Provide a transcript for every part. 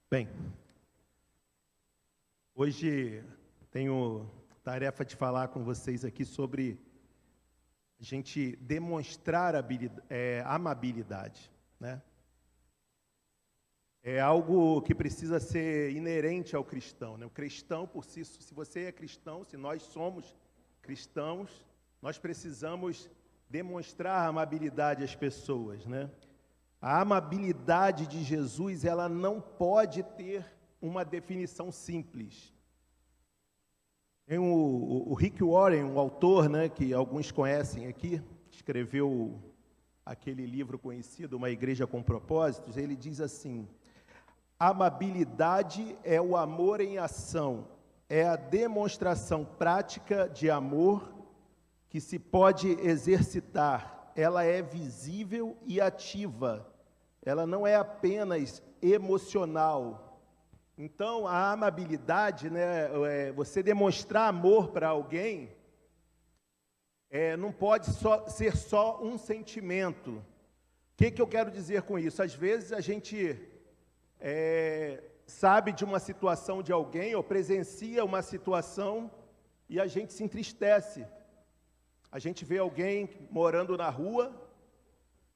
Bem, hoje tenho tarefa de falar com vocês aqui sobre a gente demonstrar amabilidade, né? É algo que precisa ser inerente ao cristão, né? O cristão por si, se você é cristão, se nós somos cristãos, nós precisamos demonstrar amabilidade às pessoas, né? A amabilidade de Jesus, ela não pode ter uma definição simples. Tem o Rick Warren, um autor, né, que alguns conhecem aqui, escreveu aquele livro conhecido, Uma Igreja com Propósitos. Ele diz assim: amabilidade é o amor em ação, é a demonstração prática de amor que se pode exercitar. Ela é visível e ativa, ela não é apenas emocional. Então, a amabilidade, né, você demonstrar amor para alguém, não pode ser só um sentimento. O que eu quero dizer com isso? Às vezes a gente sabe de uma situação de alguém, ou presencia uma situação, e a gente se entristece. A gente vê alguém morando na rua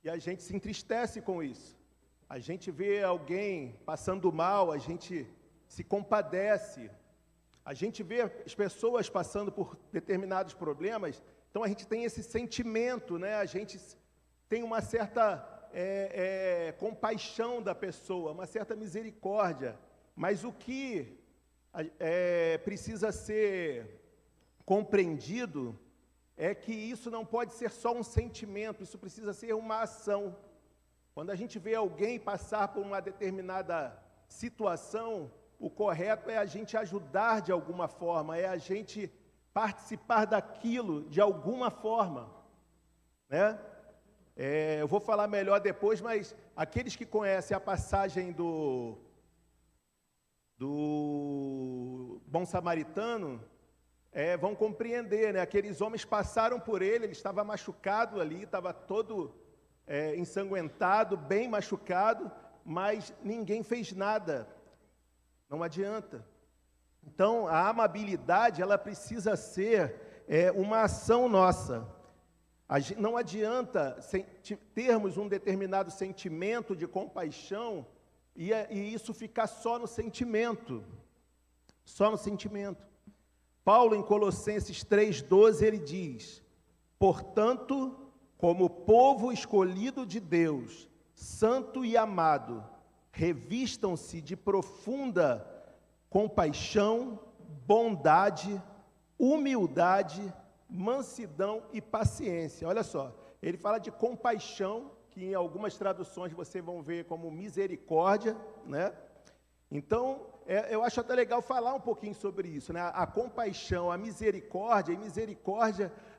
e a gente se entristece com isso. A gente vê alguém passando mal, a gente se compadece. A gente vê as pessoas passando por determinados problemas, então a gente tem esse sentimento, né? A gente tem uma certa compaixão da pessoa, uma certa misericórdia. Mas o que precisa ser compreendido é que isso não pode ser só um sentimento, isso precisa ser uma ação. Quando a gente vê alguém passar por uma determinada situação, o correto é a gente ajudar de alguma forma, é a gente participar daquilo de alguma forma, né? Eu vou falar melhor depois, mas aqueles que conhecem a passagem do Bom Samaritano, vão compreender, né? Aqueles homens passaram por ele estava machucado ali, estava todo ensanguentado, bem machucado, mas ninguém fez nada. Não adianta. Então, a amabilidade, ela precisa ser uma ação nossa. Não adianta termos um determinado sentimento de compaixão e isso ficar só no sentimento. Só no sentimento. Paulo, em Colossenses 3,12, ele diz: portanto, como povo escolhido de Deus, santo e amado, revistam-se de profunda compaixão, bondade, humildade, mansidão e paciência. Olha só, ele fala de compaixão, que em algumas traduções vocês vão ver como misericórdia, né? Então, eu acho até legal falar um pouquinho sobre isso, né? A compaixão, a misericórdia,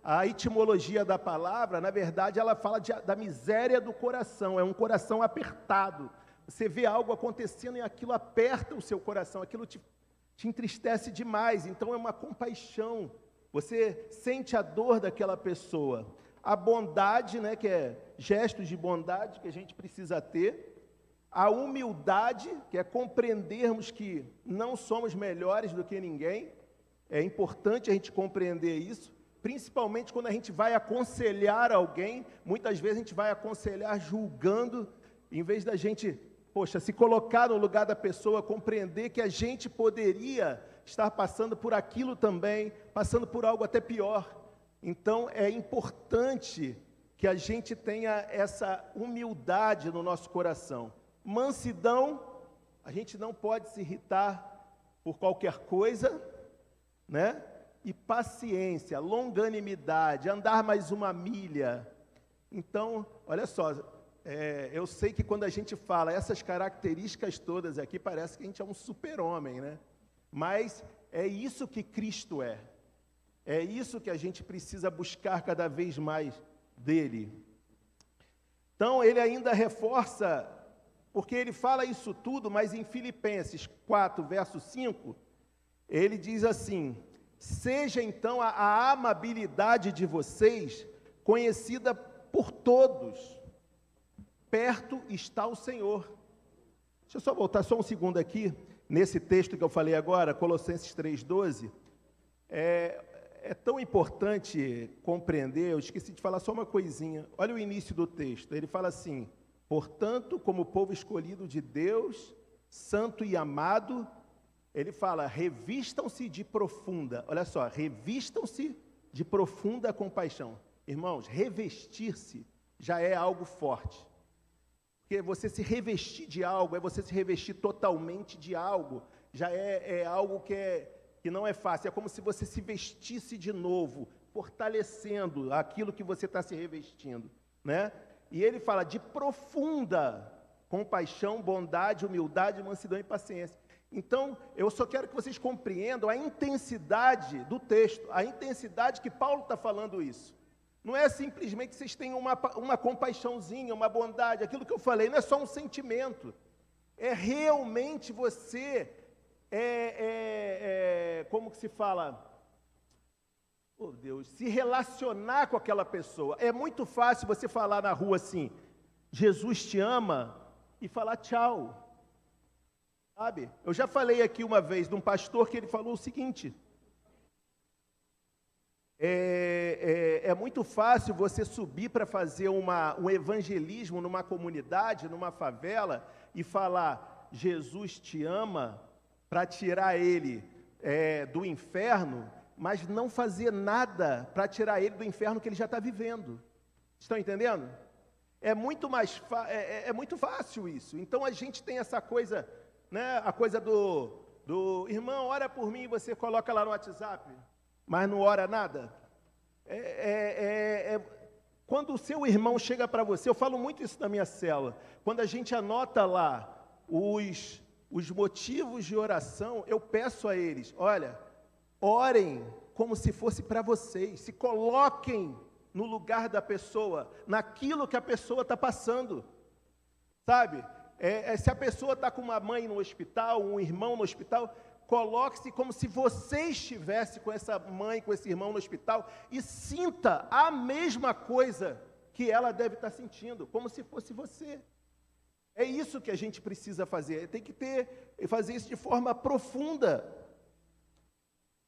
a etimologia da palavra, na verdade, ela fala da miséria do coração, é um coração apertado. Você vê algo acontecendo e aquilo aperta o seu coração, aquilo te entristece demais, então é uma compaixão. Você sente a dor daquela pessoa. A bondade, né, que é gestos de bondade que a gente precisa ter. A humildade, que é compreendermos que não somos melhores do que ninguém. É importante a gente compreender isso, principalmente quando a gente vai aconselhar alguém. Muitas vezes a gente vai aconselhar julgando, em vez da gente, se colocar no lugar da pessoa, compreender que a gente poderia estar passando por aquilo também, passando por algo até pior. Então, é importante que a gente tenha essa humildade no nosso coração. Mansidão, a gente não pode se irritar por qualquer coisa, né? E paciência, longanimidade, andar mais uma milha. Então, olha só, eu sei que quando a gente fala essas características todas aqui, parece que a gente é um super-homem, né? Mas é isso que Cristo é. É isso que a gente precisa buscar cada vez mais dele. Então, ele ainda reforça, porque ele fala isso tudo, mas em Filipenses 4, verso 5, ele diz assim: seja então a amabilidade de vocês conhecida por todos, perto está o Senhor. Deixa eu só voltar só um segundo aqui, nesse texto que eu falei agora, Colossenses 3,12. É tão importante compreender, eu esqueci de falar só uma coisinha. Olha o início do texto, ele fala assim: portanto, como povo escolhido de Deus, santo e amado, ele fala, revistam-se de profunda, olha só, revistam-se de profunda compaixão. Irmãos, revestir-se já é algo forte. Porque você se revestir de algo, é você se revestir totalmente de algo, já é algo que não é fácil. É como se você se vestisse de novo, fortalecendo aquilo que você está se revestindo, né? E ele fala de profunda compaixão, bondade, humildade, mansidão e paciência. Então, eu só quero que vocês compreendam a intensidade do texto, a intensidade que Paulo está falando isso. Não é simplesmente que vocês tenham uma compaixãozinha, uma bondade, aquilo que eu falei, não é só um sentimento. É realmente você, como que se fala? Oh Deus, se relacionar com aquela pessoa. É muito fácil você falar na rua assim, Jesus te ama, e falar tchau. Sabe? Eu já falei aqui uma vez de um pastor que ele falou o seguinte: é muito fácil você subir para fazer um evangelismo numa comunidade, numa favela, e falar, Jesus te ama, para tirar ele do inferno, mas não fazer nada para tirar ele do inferno que ele já está vivendo. Estão entendendo? É muito fácil isso. Então a gente tem essa coisa, né, a coisa do irmão, ora por mim, você coloca lá no WhatsApp, mas não ora nada. Quando o seu irmão chega para você, eu falo muito isso na minha célula, quando a gente anota lá os motivos de oração, eu peço a eles, olha, orem como se fosse para vocês, se coloquem no lugar da pessoa, naquilo que a pessoa está passando, sabe? Se a pessoa está com uma mãe no hospital, um irmão no hospital, coloque-se como se você estivesse com essa mãe, com esse irmão no hospital, e sinta a mesma coisa que ela deve estar sentindo, como se fosse você. É isso que a gente precisa fazer, tem que fazer isso de forma profunda.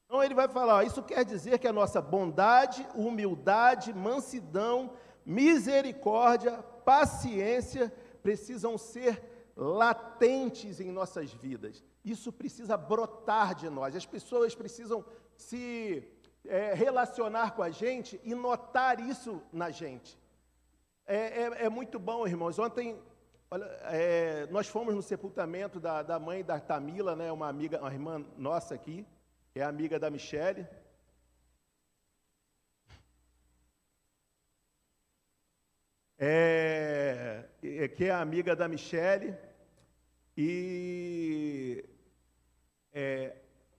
Então ele vai falar, isso quer dizer que a nossa bondade, humildade, mansidão, misericórdia, paciência precisam ser latentes em nossas vidas. Isso precisa brotar de nós. As pessoas precisam se relacionar com a gente e notar isso na gente. É muito bom, irmãos. Ontem, olha, nós fomos no sepultamento da mãe da Tamila, né, uma irmã nossa aqui, que é amiga da Michele. Que é amiga da Michele. E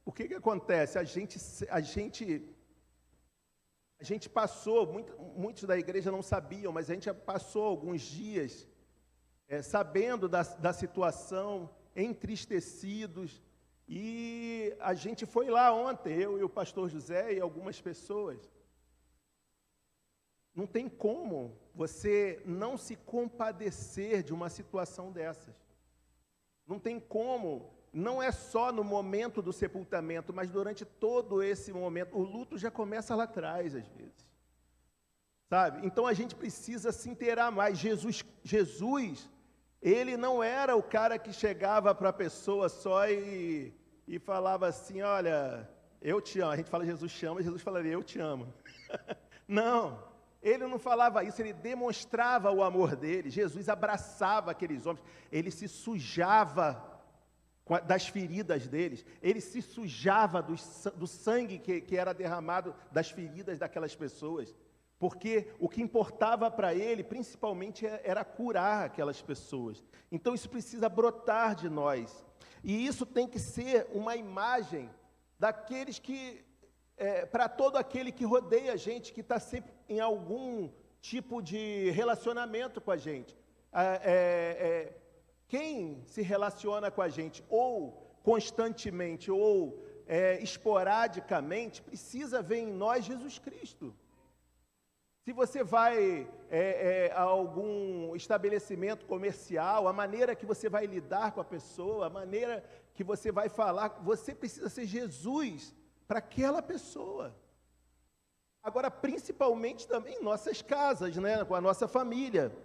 o que acontece? A gente passou, muitos da igreja não sabiam, mas a gente passou alguns dias sabendo da situação, entristecidos, e a gente foi lá ontem, eu e o pastor José e algumas pessoas. Não tem como você não se compadecer de uma situação dessas. Não tem como, não é só no momento do sepultamento, mas durante todo esse momento. O luto já começa lá atrás, às vezes. Sabe? Então a gente precisa se inteirar mais. Jesus, ele não era o cara que chegava para a pessoa só e falava assim, olha, eu te amo. A gente fala Jesus chama, Jesus falaria, eu te amo. Não. Ele não falava isso, ele demonstrava o amor dele. Jesus abraçava aqueles homens, ele se sujava das feridas deles, ele se sujava do sangue que era derramado das feridas daquelas pessoas, porque o que importava para ele, principalmente, era curar aquelas pessoas. Então isso precisa brotar de nós, e isso tem que ser uma imagem daqueles que... para todo aquele que rodeia a gente, que está sempre em algum tipo de relacionamento com a gente. Quem se relaciona com a gente, ou constantemente, ou esporadicamente, precisa ver em nós Jesus Cristo. Se você vai a algum estabelecimento comercial, a maneira que você vai lidar com a pessoa, a maneira que você vai falar, você precisa ser Jesus para aquela pessoa. Agora, principalmente também em nossas casas, né, com a nossa família.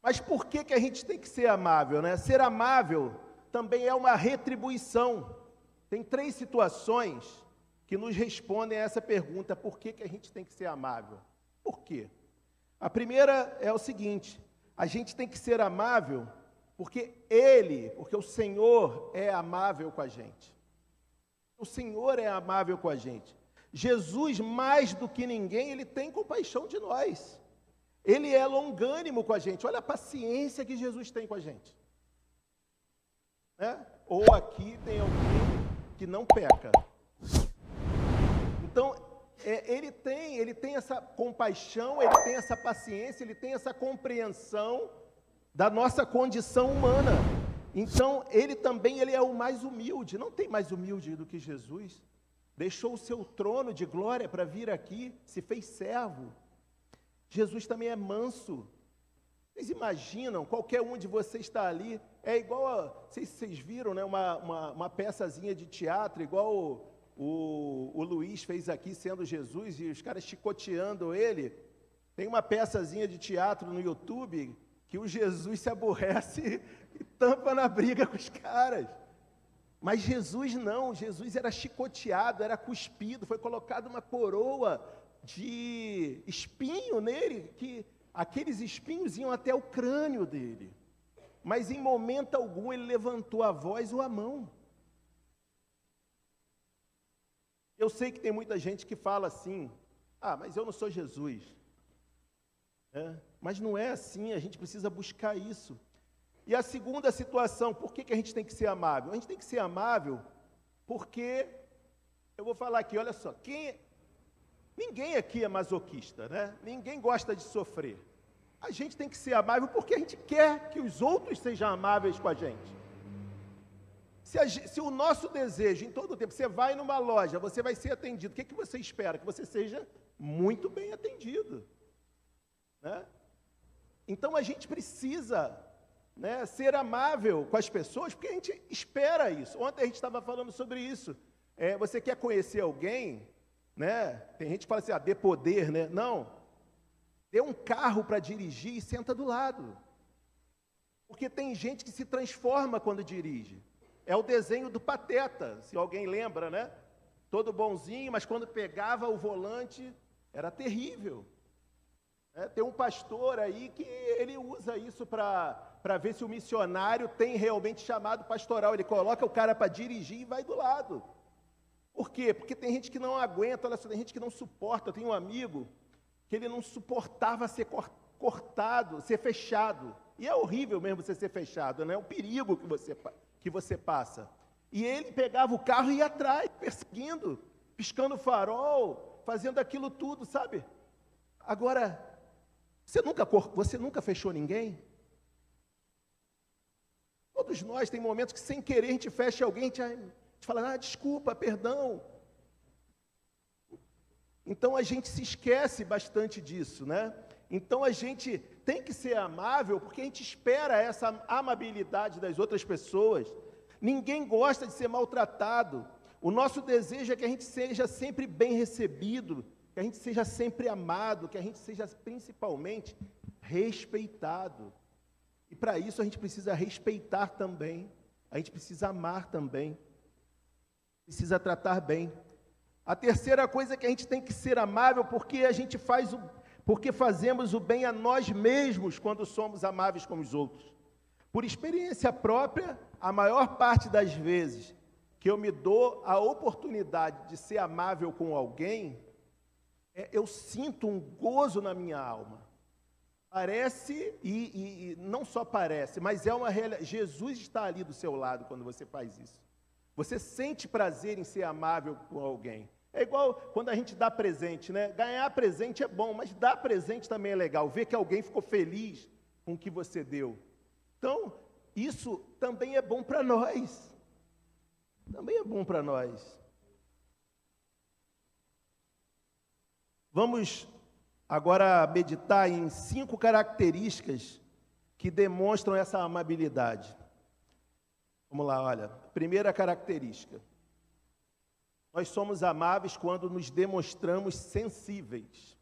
Mas por que a gente tem que ser amável, né? Ser amável também é uma retribuição. Tem 3 situações que nos respondem a essa pergunta: por que a gente tem que ser amável? Por quê? A primeira é o seguinte: a gente tem que ser amável porque o Senhor é amável com a gente. O Senhor é amável com a gente. Jesus, mais do que ninguém, Ele tem compaixão de nós. Ele é longânimo com a gente. Olha a paciência que Jesus tem com a gente. Né? Ou aqui tem alguém que não peca. Então, ele tem essa compaixão, ele tem essa paciência, ele tem essa compreensão da nossa condição humana. Então, ele é o mais humilde. Não tem mais humilde do que Jesus. Deixou o seu trono de glória para vir aqui, se fez servo. Jesus também é manso. Vocês imaginam, qualquer um de vocês está ali, é igual, não sei se vocês viram, né, uma peçazinha de teatro, igual o Luiz fez aqui, sendo Jesus, e os caras chicoteando ele. Tem uma peçazinha de teatro no YouTube, que o Jesus se aborrece e tampa na briga com os caras. Mas Jesus não, Jesus era chicoteado, era cuspido, foi colocado uma coroa de espinho nele, que aqueles espinhos iam até o crânio dele. Mas em momento algum ele levantou a voz ou a mão. Eu sei que tem muita gente que fala assim: ah, mas eu não sou Jesus. Mas não é assim, a gente precisa buscar isso. E a segunda situação, por que a gente tem que ser amável? A gente tem que ser amável porque, eu vou falar aqui, olha só, ninguém aqui é masoquista, né? Ninguém gosta de sofrer. A gente tem que ser amável porque a gente quer que os outros sejam amáveis com a gente. Se o nosso desejo, em todo o tempo, você vai numa loja, você vai ser atendido, o que você espera? Que você seja muito bem atendido. Né? Então, a gente precisa, né, ser amável com as pessoas, porque a gente espera isso. Ontem a gente estava falando sobre isso. Você quer conhecer alguém, né? Tem gente que fala assim, dê poder, né? Não. Dê um carro para dirigir e senta do lado. Porque tem gente que se transforma quando dirige. É o desenho do Pateta, se alguém lembra, né? Todo bonzinho, mas quando pegava o volante, era terrível. Tem um pastor aí que ele usa isso para ver se o missionário tem realmente chamado pastoral. Ele coloca o cara para dirigir e vai do lado. Por quê? Porque tem gente que não aguenta, olha só, tem gente que não suporta. Eu tenho um amigo que ele não suportava ser cortado, ser fechado. E é horrível mesmo você ser fechado, né? É um perigo que você passa. E ele pegava o carro e ia atrás, perseguindo, piscando farol, fazendo aquilo tudo, sabe? Agora, você nunca fechou ninguém? Todos nós tem momentos que sem querer a gente fecha alguém, a gente fala, desculpa, perdão. Então a gente se esquece bastante disso, né? Então a gente tem que ser amável porque a gente espera essa amabilidade das outras pessoas. Ninguém gosta de ser maltratado. O nosso desejo é que a gente seja sempre bem recebido, que a gente seja sempre amado, que a gente seja principalmente respeitado. E para isso a gente precisa respeitar também, a gente precisa amar também, precisa tratar bem. A terceira coisa é que a gente tem que ser amável porque fazemos o bem a nós mesmos quando somos amáveis com os outros. Por experiência própria, a maior parte das vezes que eu me dou a oportunidade de ser amável com alguém, eu sinto um gozo na minha alma. Parece, e não só parece, mas é uma realidade. Jesus está ali do seu lado quando você faz isso. Você sente prazer em ser amável com alguém. É igual quando a gente dá presente, né? Ganhar presente é bom, mas dar presente também é legal. Ver que alguém ficou feliz com o que você deu. Então, isso também é bom para nós. Também é bom para nós. Vamos agora meditar em 5 características que demonstram essa amabilidade. Vamos lá, olha. Primeira característica. Nós somos amáveis quando nos demonstramos sensíveis.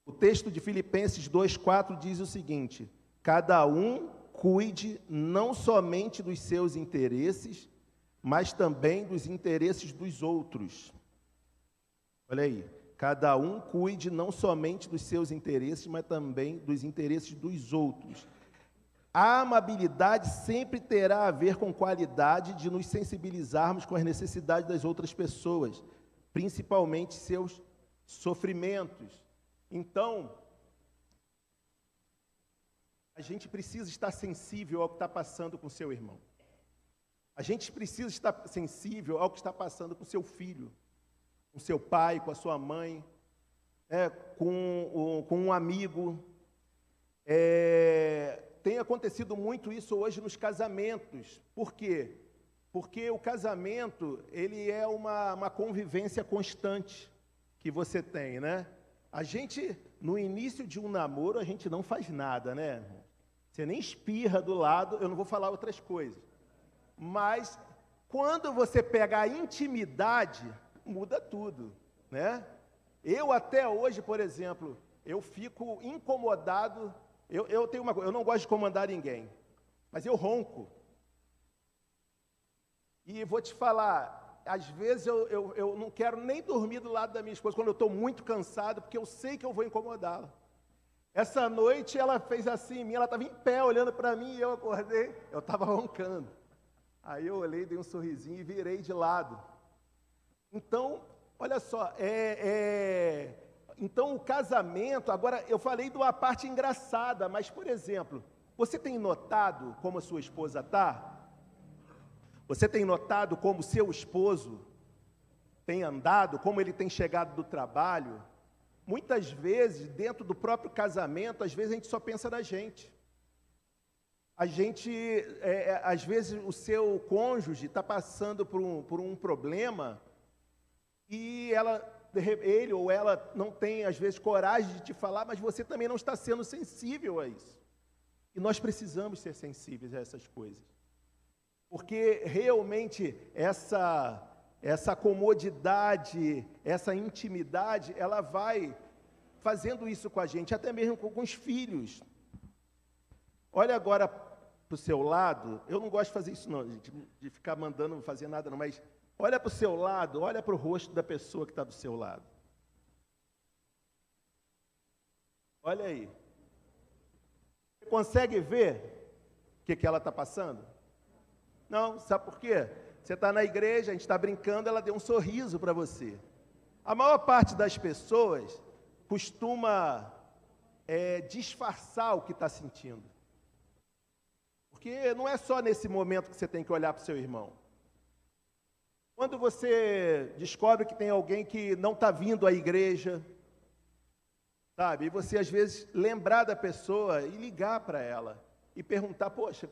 O texto de Filipenses 2:4 diz o seguinte: cada um cuide não somente dos seus interesses, mas também dos interesses dos outros. Olha aí, cada um cuide não somente dos seus interesses, mas também dos interesses dos outros. A amabilidade sempre terá a ver com qualidade de nos sensibilizarmos com as necessidades das outras pessoas, principalmente seus sofrimentos. Então, a gente precisa estar sensível ao que está passando com o seu irmão. A gente precisa estar sensível ao que está passando com o seu filho, com o seu pai, com a sua mãe, com um amigo. Tem acontecido muito isso hoje nos casamentos. Por quê? Porque o casamento, ele é uma convivência constante que você tem, né? A gente, no início de um namoro, a gente não faz nada, né? Você nem espirra do lado, eu não vou falar outras coisas. Mas, quando você pega a intimidade, muda tudo, né? Eu até hoje, por exemplo, eu fico incomodado. Eu tenho uma coisa, eu não gosto de comandar ninguém, mas eu ronco. E vou te falar, às vezes eu não quero nem dormir do lado da minha esposa quando eu estou muito cansado, porque eu sei que eu vou incomodá-la. Essa noite ela fez assim em mim, ela estava em pé olhando para mim e eu acordei, eu estava roncando. Aí eu olhei, dei um sorrisinho e virei de lado. Então, olha só, Então, o casamento, agora eu falei de uma parte engraçada, mas, por exemplo, você tem notado como a sua esposa está? Você tem notado como o seu esposo tem andado, como ele tem chegado do trabalho? Muitas vezes, dentro do próprio casamento, às vezes a gente só pensa na gente. Às vezes, o seu cônjuge está passando por um problema e ele ou ela não tem, às vezes, coragem de te falar, mas você também não está sendo sensível a isso. E nós precisamos ser sensíveis a essas coisas. Porque realmente essa comodidade, essa intimidade, ela vai fazendo isso com a gente, até mesmo com os filhos. Olha agora para o seu lado, eu não gosto de fazer isso não, gente, de ficar mandando fazer nada não, mas olha para o seu lado, olha para o rosto da pessoa que está do seu lado. Olha aí. Você consegue ver o que ela está passando? Não, sabe por quê? Você está na igreja, a gente está brincando, ela deu um sorriso para você. A maior parte das pessoas costuma disfarçar o que está sentindo. Porque não é só nesse momento que você tem que olhar para o seu irmão. Quando você descobre que tem alguém que não está vindo à igreja, sabe? E você, às vezes, lembrar da pessoa e ligar para ela e perguntar, poxa,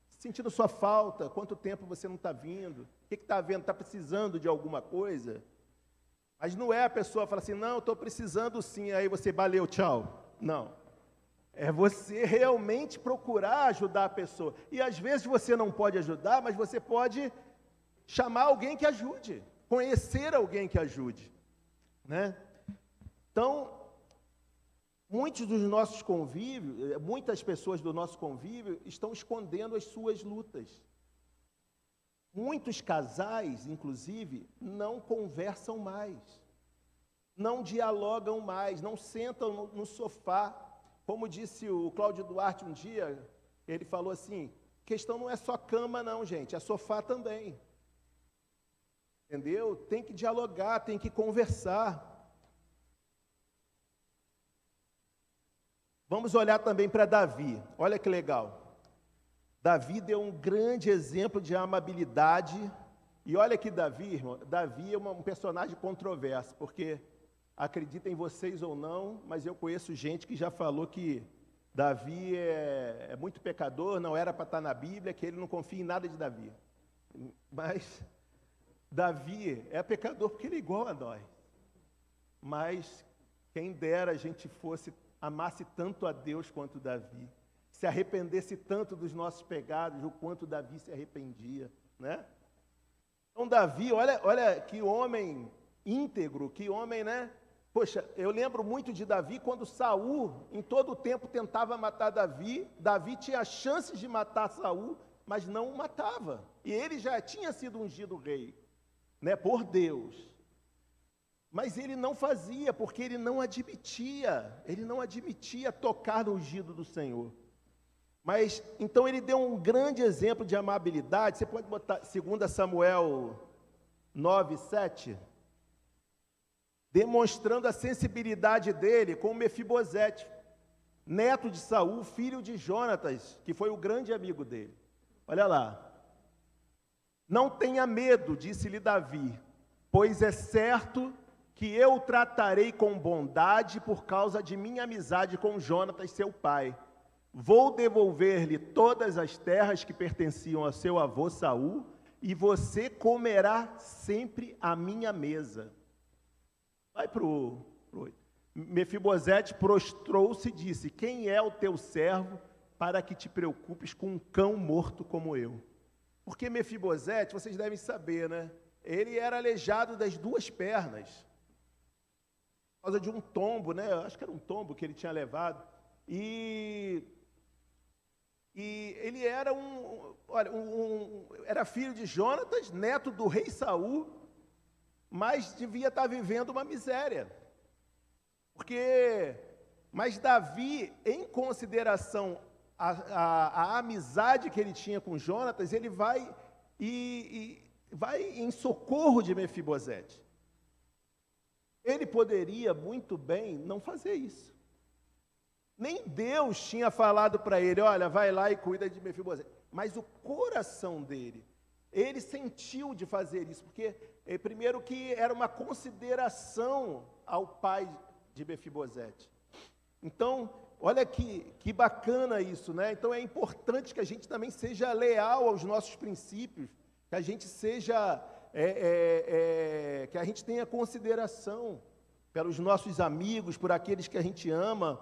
sentindo sua falta, quanto tempo você não está vindo? O que está havendo? Está precisando de alguma coisa? Mas não é a pessoa falar assim, não, estou precisando sim, aí você valeu, tchau. Não. É você realmente procurar ajudar a pessoa. E às vezes você não pode ajudar, mas você pode chamar alguém que ajude, conhecer alguém que ajude, né? Então, muitos dos nossos convívios, muitas pessoas do nosso convívio estão escondendo as suas lutas. Muitos casais, inclusive, não conversam mais, não dialogam mais, não sentam no sofá. Como disse o Cláudio Duarte um dia, ele falou assim, questão não é só cama não, gente, é sofá também. Entendeu? Tem que dialogar, tem que conversar. Vamos olhar também para Davi. Olha que legal. Davi deu um grande exemplo de amabilidade. E olha que Davi, irmão, Davi é um personagem controverso, porque, acreditem vocês ou não, mas eu conheço gente que já falou que Davi é muito pecador, não era para estar na Bíblia, que ele não confia em nada de Davi. Mas Davi é pecador porque ele é igual a nós. Mas Quem dera a gente amasse tanto a Deus quanto Davi, se arrependesse tanto dos nossos pecados, o quanto Davi se arrependia, né? Então Davi, olha que homem íntegro, que homem, né? Poxa, eu lembro muito de Davi quando Saul, em todo o tempo, tentava matar Davi. Davi tinha chances de matar Saul, mas não o matava. E ele já tinha sido ungido rei, né, por Deus. Mas ele não fazia, porque ele não admitia tocar no ungido do Senhor. Mas, então ele deu um grande exemplo de amabilidade. Você pode botar 2 Samuel 9, 7. Demonstrando a sensibilidade dele com Mefibosete, neto de Saul, filho de Jonatas, que foi o grande amigo dele. Olha lá. Não tenha medo, disse-lhe Davi, pois é certo que eu o tratarei com bondade por causa de minha amizade com Jonatas, seu pai. Vou devolver-lhe todas as terras que pertenciam a seu avô Saul, e você comerá sempre à minha mesa. Vai para o 8. Mefibosete prostrou-se e disse, quem é o teu servo para que te preocupes com um cão morto como eu? Porque Mefibosete, vocês devem saber, né? Ele era aleijado das duas pernas, por causa de um tombo, né? Eu acho que era um tombo que ele tinha levado. E ele era era filho de Jonatas, neto do rei Saul, mas devia estar vivendo uma miséria. Mas Davi, em consideração a amizade que ele tinha com Jonatas, ele vai em socorro de Mefibosete. Ele poderia muito bem não fazer isso. Nem Deus tinha falado para ele, olha, vai lá e cuida de Mefibosete. Mas o coração dele, ele sentiu de fazer isso, porque primeiro que era uma consideração ao pai de Mefibosete. Então, olha que bacana isso, né? Então é importante que a gente também seja leal aos nossos princípios, que a gente seja, que a gente tenha consideração pelos nossos amigos, por aqueles que a gente ama.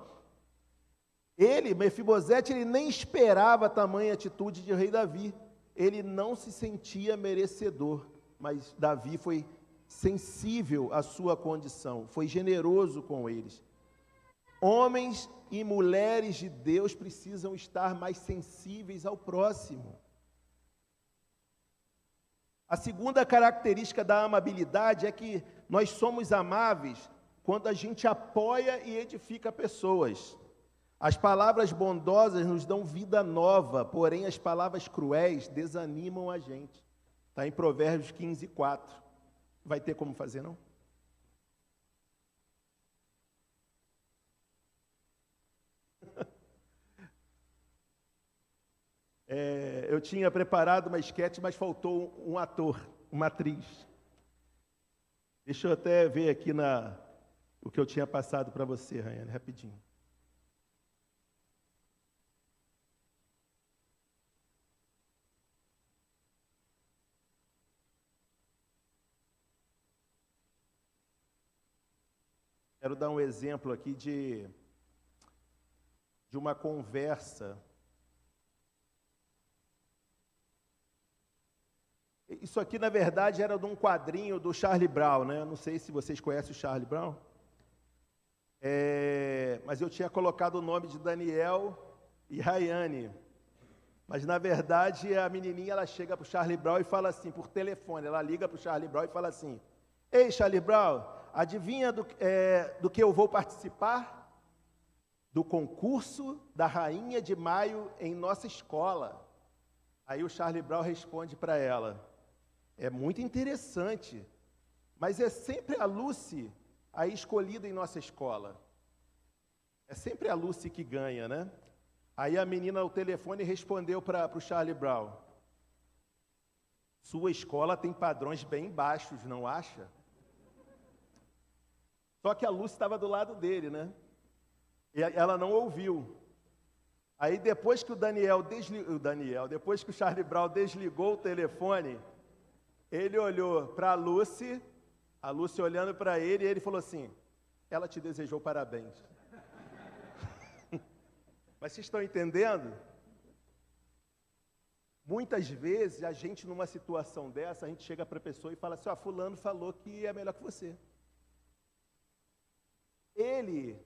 Mefibosete, ele nem esperava tamanha atitude de rei Davi. Ele não se sentia merecedor, mas Davi foi sensível à sua condição, foi generoso com eles. Homens e mulheres de Deus precisam estar mais sensíveis ao próximo. A segunda característica da amabilidade é que nós somos amáveis quando a gente apoia e edifica pessoas. As palavras bondosas nos dão vida nova, porém as palavras cruéis desanimam a gente. Está em Provérbios 15, 4. Vai ter como fazer, não? Eu tinha preparado uma esquete, mas faltou um ator, uma atriz. Deixa eu até ver aqui o que eu tinha passado para você, Rayane, rapidinho. Quero dar um exemplo aqui de uma conversa. Isso aqui, na verdade, era de um quadrinho do Charlie Brown, né? Não sei se vocês conhecem o Charlie Brown. Mas eu tinha colocado o nome de Daniel e Rayane. Mas, na verdade, a menininha, ela chega para o Charlie Brown e fala assim, por telefone, ela liga para o Charlie Brown e fala assim, ei, Charlie Brown, adivinha do que eu vou participar? Do concurso da Rainha de Maio em nossa escola. Aí o Charlie Brown responde para ela, é muito interessante, mas é sempre a Lucy a escolhida em nossa escola. É sempre a Lucy que ganha, né? Aí a menina ao telefone respondeu para o Charlie Brown, sua escola tem padrões bem baixos, não acha? Só que a Lucy estava do lado dele, né? E ela não ouviu. Aí depois que depois que o Charlie Brown desligou o telefone, ele olhou para a Lucy olhando para ele, e ele falou assim, ela te desejou parabéns. Mas vocês estão entendendo? Muitas vezes, a gente, numa situação dessa, a gente chega para a pessoa e fala assim, ó, fulano falou que é melhor que você. Ele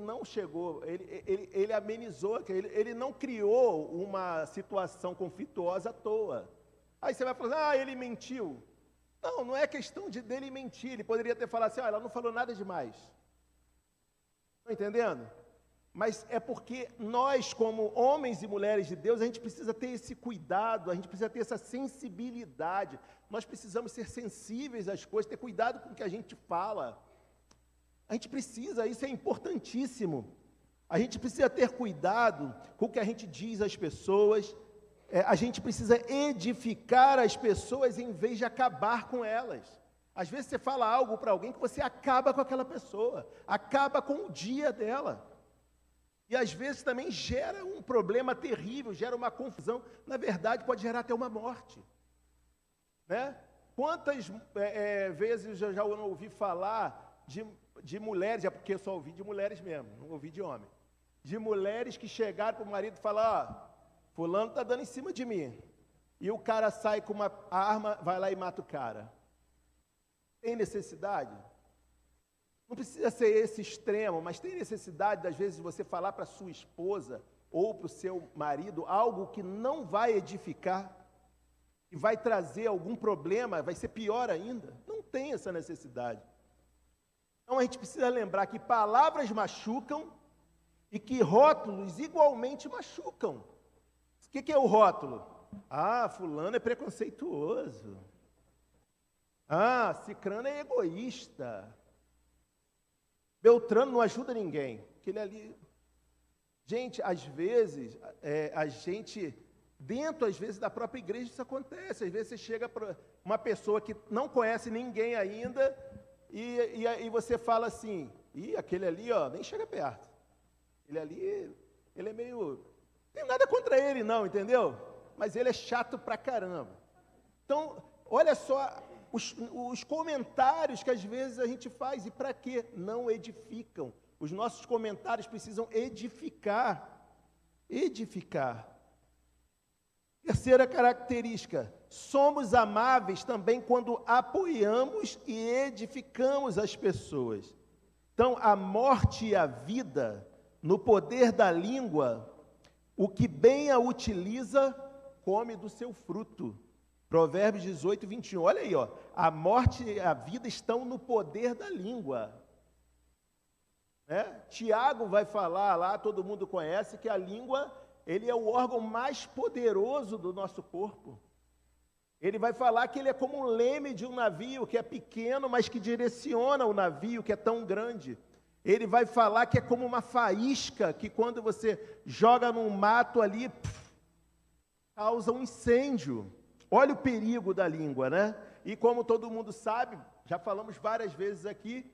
não chegou, ele amenizou, ele não criou uma situação conflituosa à toa. Aí você vai falar, ele mentiu. Não, não é questão dele mentir, ele poderia ter falado assim, ela não falou nada demais. Estão entendendo? Mas é porque nós, como homens e mulheres de Deus, a gente precisa ter esse cuidado, a gente precisa ter essa sensibilidade, nós precisamos ser sensíveis às coisas, ter cuidado com o que a gente fala. A gente precisa, isso é importantíssimo. A gente precisa ter cuidado com o que a gente diz às pessoas, a gente precisa edificar as pessoas em vez de acabar com elas. Às vezes você fala algo para alguém que você acaba com aquela pessoa, acaba com o dia dela. E às vezes também gera um problema terrível, gera uma confusão. Na verdade, pode gerar até uma morte. Né? Quantas vezes eu já não ouvi falar de mulheres, é porque eu só ouvi de mulheres mesmo, não ouvi de homem. De mulheres que chegaram para o marido e falaram, fulano está dando em cima de mim. E o cara sai com uma arma, vai lá e mata o cara. Tem necessidade? Não precisa ser esse extremo, mas tem necessidade, às vezes, de você falar para a sua esposa ou para o seu marido algo que não vai edificar, e vai trazer algum problema, vai ser pior ainda. Não tem essa necessidade. Então, a gente precisa lembrar que palavras machucam e que rótulos igualmente machucam. O que é o rótulo? Fulano é preconceituoso. Cicrano é egoísta. Beltrano não ajuda ninguém. Aquele ali. Gente, às vezes, a gente, dentro, às vezes, da própria igreja, isso acontece. Às vezes você chega para uma pessoa que não conhece ninguém ainda, e você fala assim, aquele ali, nem chega perto. Ele ali, ele é meio... Não tem nada contra ele, não, entendeu? Mas ele é chato pra caramba. Então, olha só... Os comentários que às vezes a gente faz, e para quê? Não edificam. Os nossos comentários precisam edificar. Edificar. Terceira característica, somos amáveis também quando apoiamos e edificamos as pessoas. Então, a morte e a vida, no poder da língua, o que bem a utiliza, come do seu fruto. Provérbios 18, 21, olha aí, a morte e a vida estão no poder da língua. Tiago vai falar lá, todo mundo conhece, que a língua, ele é o órgão mais poderoso do nosso corpo. Ele vai falar que ele é como um leme de um navio, que é pequeno, mas que direciona o navio, que é tão grande. Ele vai falar que é como uma faísca, que quando você joga num mato ali, causa um incêndio. Olha o perigo da língua, né? E como todo mundo sabe, já falamos várias vezes aqui,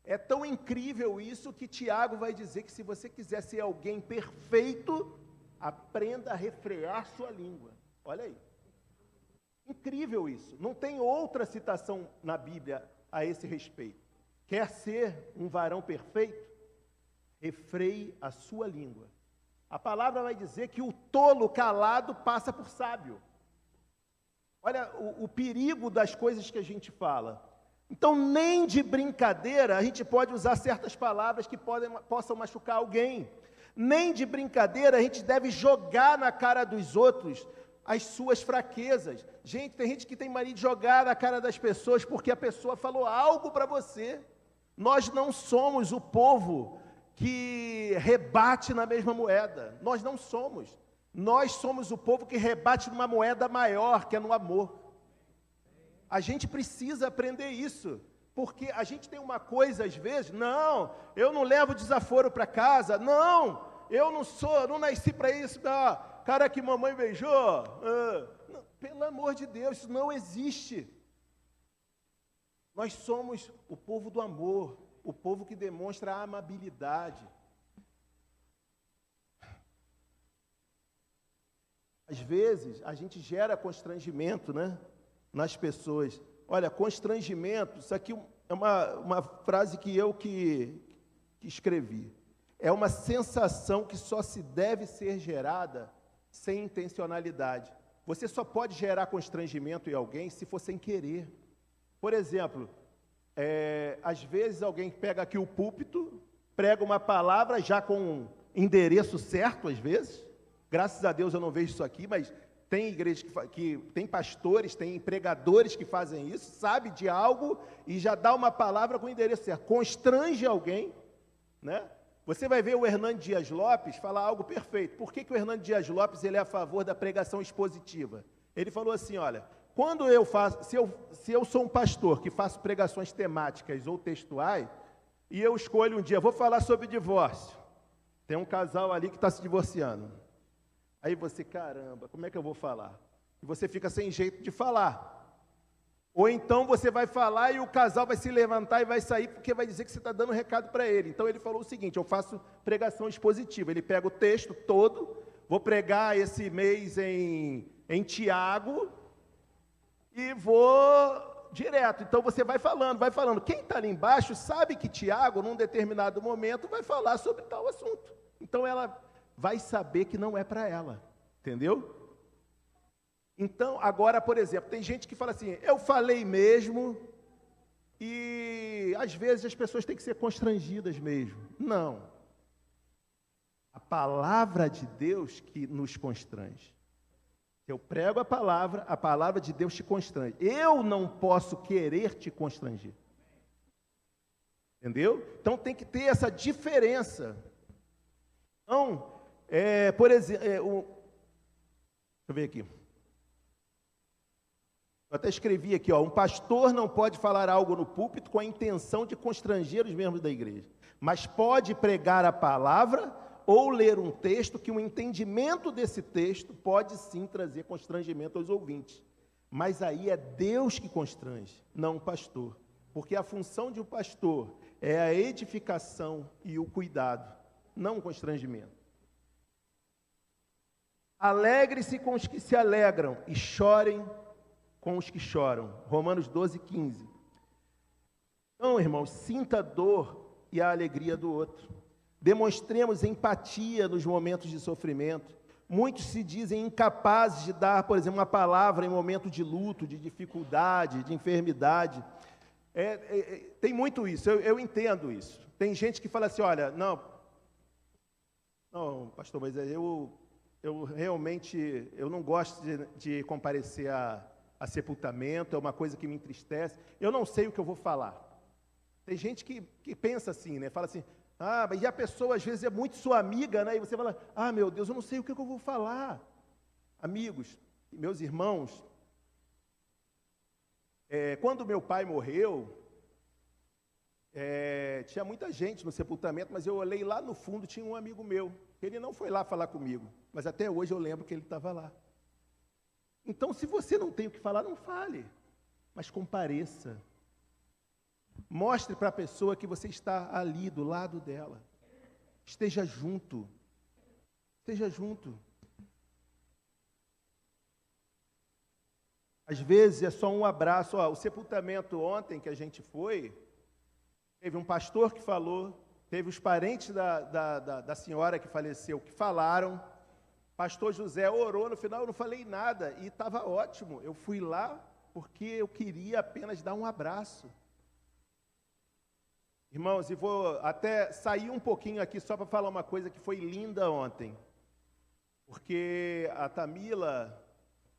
é tão incrível isso que Tiago vai dizer que se você quiser ser alguém perfeito, aprenda a refrear sua língua. Olha aí. Incrível isso. Não tem outra citação na Bíblia a esse respeito. Quer ser um varão perfeito? Refreie a sua língua. A palavra vai dizer que o tolo calado passa por sábio. Olha o perigo das coisas que a gente fala. Então, nem de brincadeira a gente pode usar certas palavras que possam machucar alguém. Nem de brincadeira a gente deve jogar na cara dos outros as suas fraquezas. Gente, tem gente que tem mania de jogar na cara das pessoas porque a pessoa falou algo para você. Nós não somos o povo que rebate na mesma moeda. Nós não somos. Nós somos o povo que rebate numa moeda maior, que é no amor. A gente precisa aprender isso, porque a gente tem uma coisa às vezes, não, eu não levo desaforo para casa, não, eu não nasci para isso, cara que mamãe beijou, não, pelo amor de Deus, isso não existe. Nós somos o povo do amor, o povo que demonstra a amabilidade. Às vezes, a gente gera constrangimento, né, nas pessoas. Olha, constrangimento, isso aqui é uma frase que escrevi. É uma sensação que só se deve ser gerada sem intencionalidade. Você só pode gerar constrangimento em alguém se for sem querer. Por exemplo, às vezes alguém pega aqui o púlpito, prega uma palavra já com um endereço certo, às vezes. Graças a Deus eu não vejo isso aqui, mas tem igrejas que tem pastores, tem pregadores que fazem isso, sabe de algo e já dá uma palavra com o endereço certo. Constrange alguém, né? Você vai ver o Hernando Dias Lopes falar algo perfeito. Por que o Hernando Dias Lopes ele é a favor da pregação expositiva? Ele falou assim, olha, quando eu faço, se eu sou um pastor que faço pregações temáticas ou textuais, e eu escolho um dia, vou falar sobre divórcio. Tem um casal ali que está se divorciando. Aí você, caramba, como é que eu vou falar? E você fica sem jeito de falar. Ou então você vai falar e o casal vai se levantar e vai sair porque vai dizer que você está dando um recado para ele. Então ele falou o seguinte, eu faço pregação expositiva. Ele pega o texto todo, vou pregar esse mês em Tiago e vou direto. Então você vai falando, vai falando. Quem está ali embaixo sabe que Tiago, num determinado momento, vai falar sobre tal assunto. Então ela vai saber que não é para ela, entendeu? Então, agora, por exemplo, tem gente que fala assim, eu falei mesmo, e às vezes as pessoas têm que ser constrangidas mesmo. Não. A palavra de Deus que nos constrange. Eu prego a palavra de Deus te constrange. Eu não posso querer te constranger. Entendeu? Então tem que ter essa diferença. Então, por exemplo, deixa eu ver aqui. Eu até escrevi aqui, um pastor não pode falar algo no púlpito com a intenção de constranger os membros da igreja, mas pode pregar a palavra ou ler um texto que o entendimento desse texto pode sim trazer constrangimento aos ouvintes. Mas aí é Deus que constrange, não o pastor, porque a função de um pastor é a edificação e o cuidado, não o constrangimento. Alegre-se com os que se alegram e chorem com os que choram. Romanos 12, 15. Então, irmãos, sinta a dor e a alegria do outro. Demonstremos empatia nos momentos de sofrimento. Muitos se dizem incapazes de dar, por exemplo, uma palavra em momento de luto, de dificuldade, de enfermidade. Tem muito isso, eu entendo isso. Tem gente que fala assim, olha, não, pastor, mas eu realmente, eu não gosto de comparecer a sepultamento, é uma coisa que me entristece, eu não sei o que eu vou falar. Tem gente que pensa assim, né? Fala assim, mas e a pessoa às vezes é muito sua amiga, né? E você fala, meu Deus, eu não sei o que eu vou falar. Amigos, meus irmãos, quando meu pai morreu, tinha muita gente no sepultamento, mas eu olhei lá no fundo, tinha um amigo meu, ele não foi lá falar comigo, mas até hoje eu lembro que ele estava lá. Então, se você não tem o que falar, não fale, mas compareça. Mostre para a pessoa que você está ali, do lado dela. Esteja junto. Esteja junto. Às vezes é só um abraço. O sepultamento ontem que a gente foi, teve um pastor que falou, teve os parentes da senhora que faleceu que falaram. Pastor José orou, no final eu não falei nada, e estava ótimo. Eu fui lá porque eu queria apenas dar um abraço. Irmãos, e vou até sair um pouquinho aqui só para falar uma coisa que foi linda ontem. Porque a Tamila,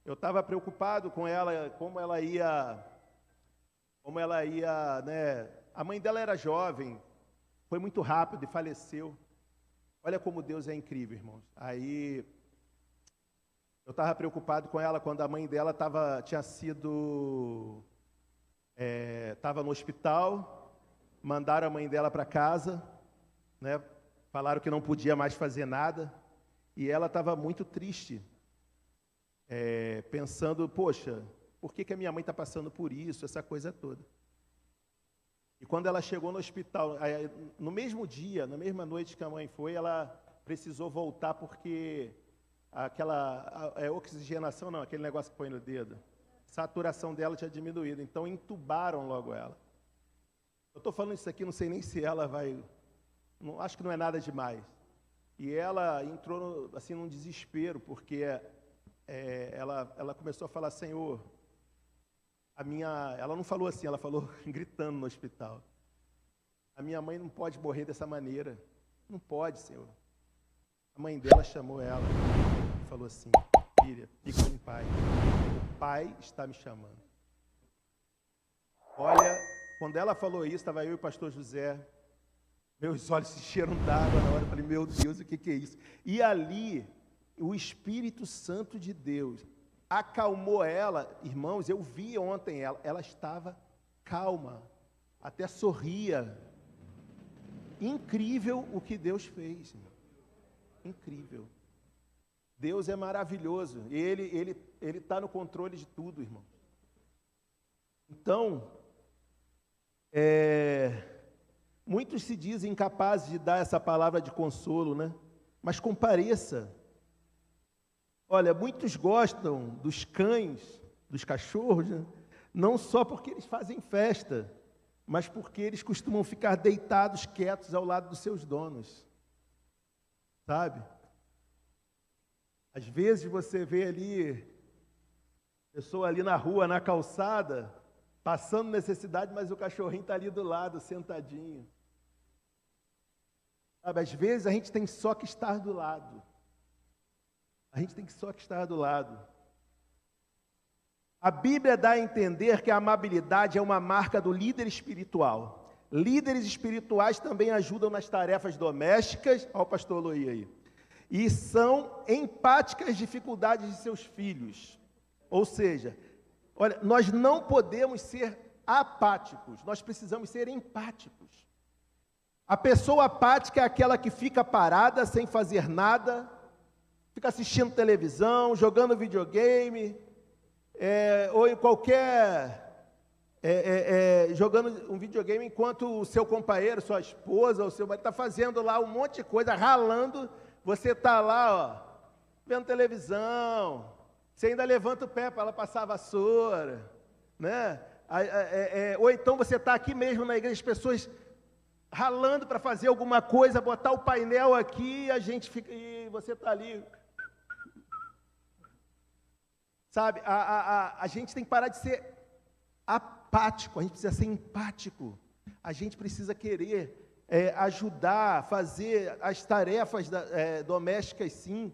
eu estava preocupado com ela, como ela ia, né? A mãe dela era jovem, foi muito rápido e faleceu. Olha como Deus é incrível, irmãos. Aí eu estava preocupado com ela quando a mãe dela estava no hospital, mandaram a mãe dela para casa, né? Falaram que não podia mais fazer nada, e ela estava muito triste, pensando, poxa, por que a minha mãe está passando por isso, essa coisa toda. E quando ela chegou no hospital, no mesmo dia, na mesma noite que a mãe foi, ela precisou voltar porque aquela oxigenação, não, aquele negócio que põe no dedo, saturação dela tinha diminuído, então entubaram logo ela. Eu estou falando isso aqui, não sei nem se ela vai... Não, acho que não é nada demais. E ela entrou assim num desespero, porque ela começou a falar, Senhor, ela não falou assim, ela falou gritando no hospital. A minha mãe não pode morrer dessa maneira. Não pode, Senhor. A mãe dela chamou ela e falou assim, filha, fica em paz. O Pai está me chamando. Olha, quando ela falou isso, estava eu e o pastor José, meus olhos se encheram d'água na hora, eu falei, meu Deus, o que é isso? E ali, o Espírito Santo de Deus acalmou ela, irmãos, eu vi ontem ela estava calma, até sorria. Incrível o que Deus fez, irmão. Incrível. Deus é maravilhoso, Ele está no controle de tudo, irmão. Então, muitos se dizem incapazes de dar essa palavra de consolo, né? Mas compareça. Olha, muitos gostam dos cães, dos cachorros, né? Não só porque eles fazem festa, mas porque eles costumam ficar deitados, quietos ao lado dos seus donos. Sabe? Às vezes você vê ali, pessoa ali na rua, na calçada, passando necessidade, mas o cachorrinho está ali do lado, sentadinho. Sabe, às vezes a gente tem só que estar do lado. A gente tem só que estar do lado. A Bíblia dá a entender que a amabilidade é uma marca do líder espiritual. Líderes espirituais também ajudam nas tarefas domésticas, olha o pastor Eloy aí, e são empáticas às dificuldades de seus filhos. Ou seja, olha, nós não podemos ser apáticos, nós precisamos ser empáticos. A pessoa apática é aquela que fica parada, sem fazer nada, fica assistindo televisão, jogando videogame, ou em qualquer... jogando um videogame enquanto o seu companheiro, sua esposa, ou seu marido está fazendo lá um monte de coisa, ralando, você está lá, ó, vendo televisão, você ainda levanta o pé para ela passar a vassoura, né? Ou então você está aqui mesmo na igreja, as pessoas ralando para fazer alguma coisa, botar o painel aqui, a gente fica, e você está ali. Sabe, a gente tem que parar de ser apático, a gente precisa ser empático, a gente precisa querer ajudar, fazer as tarefas domésticas, sim.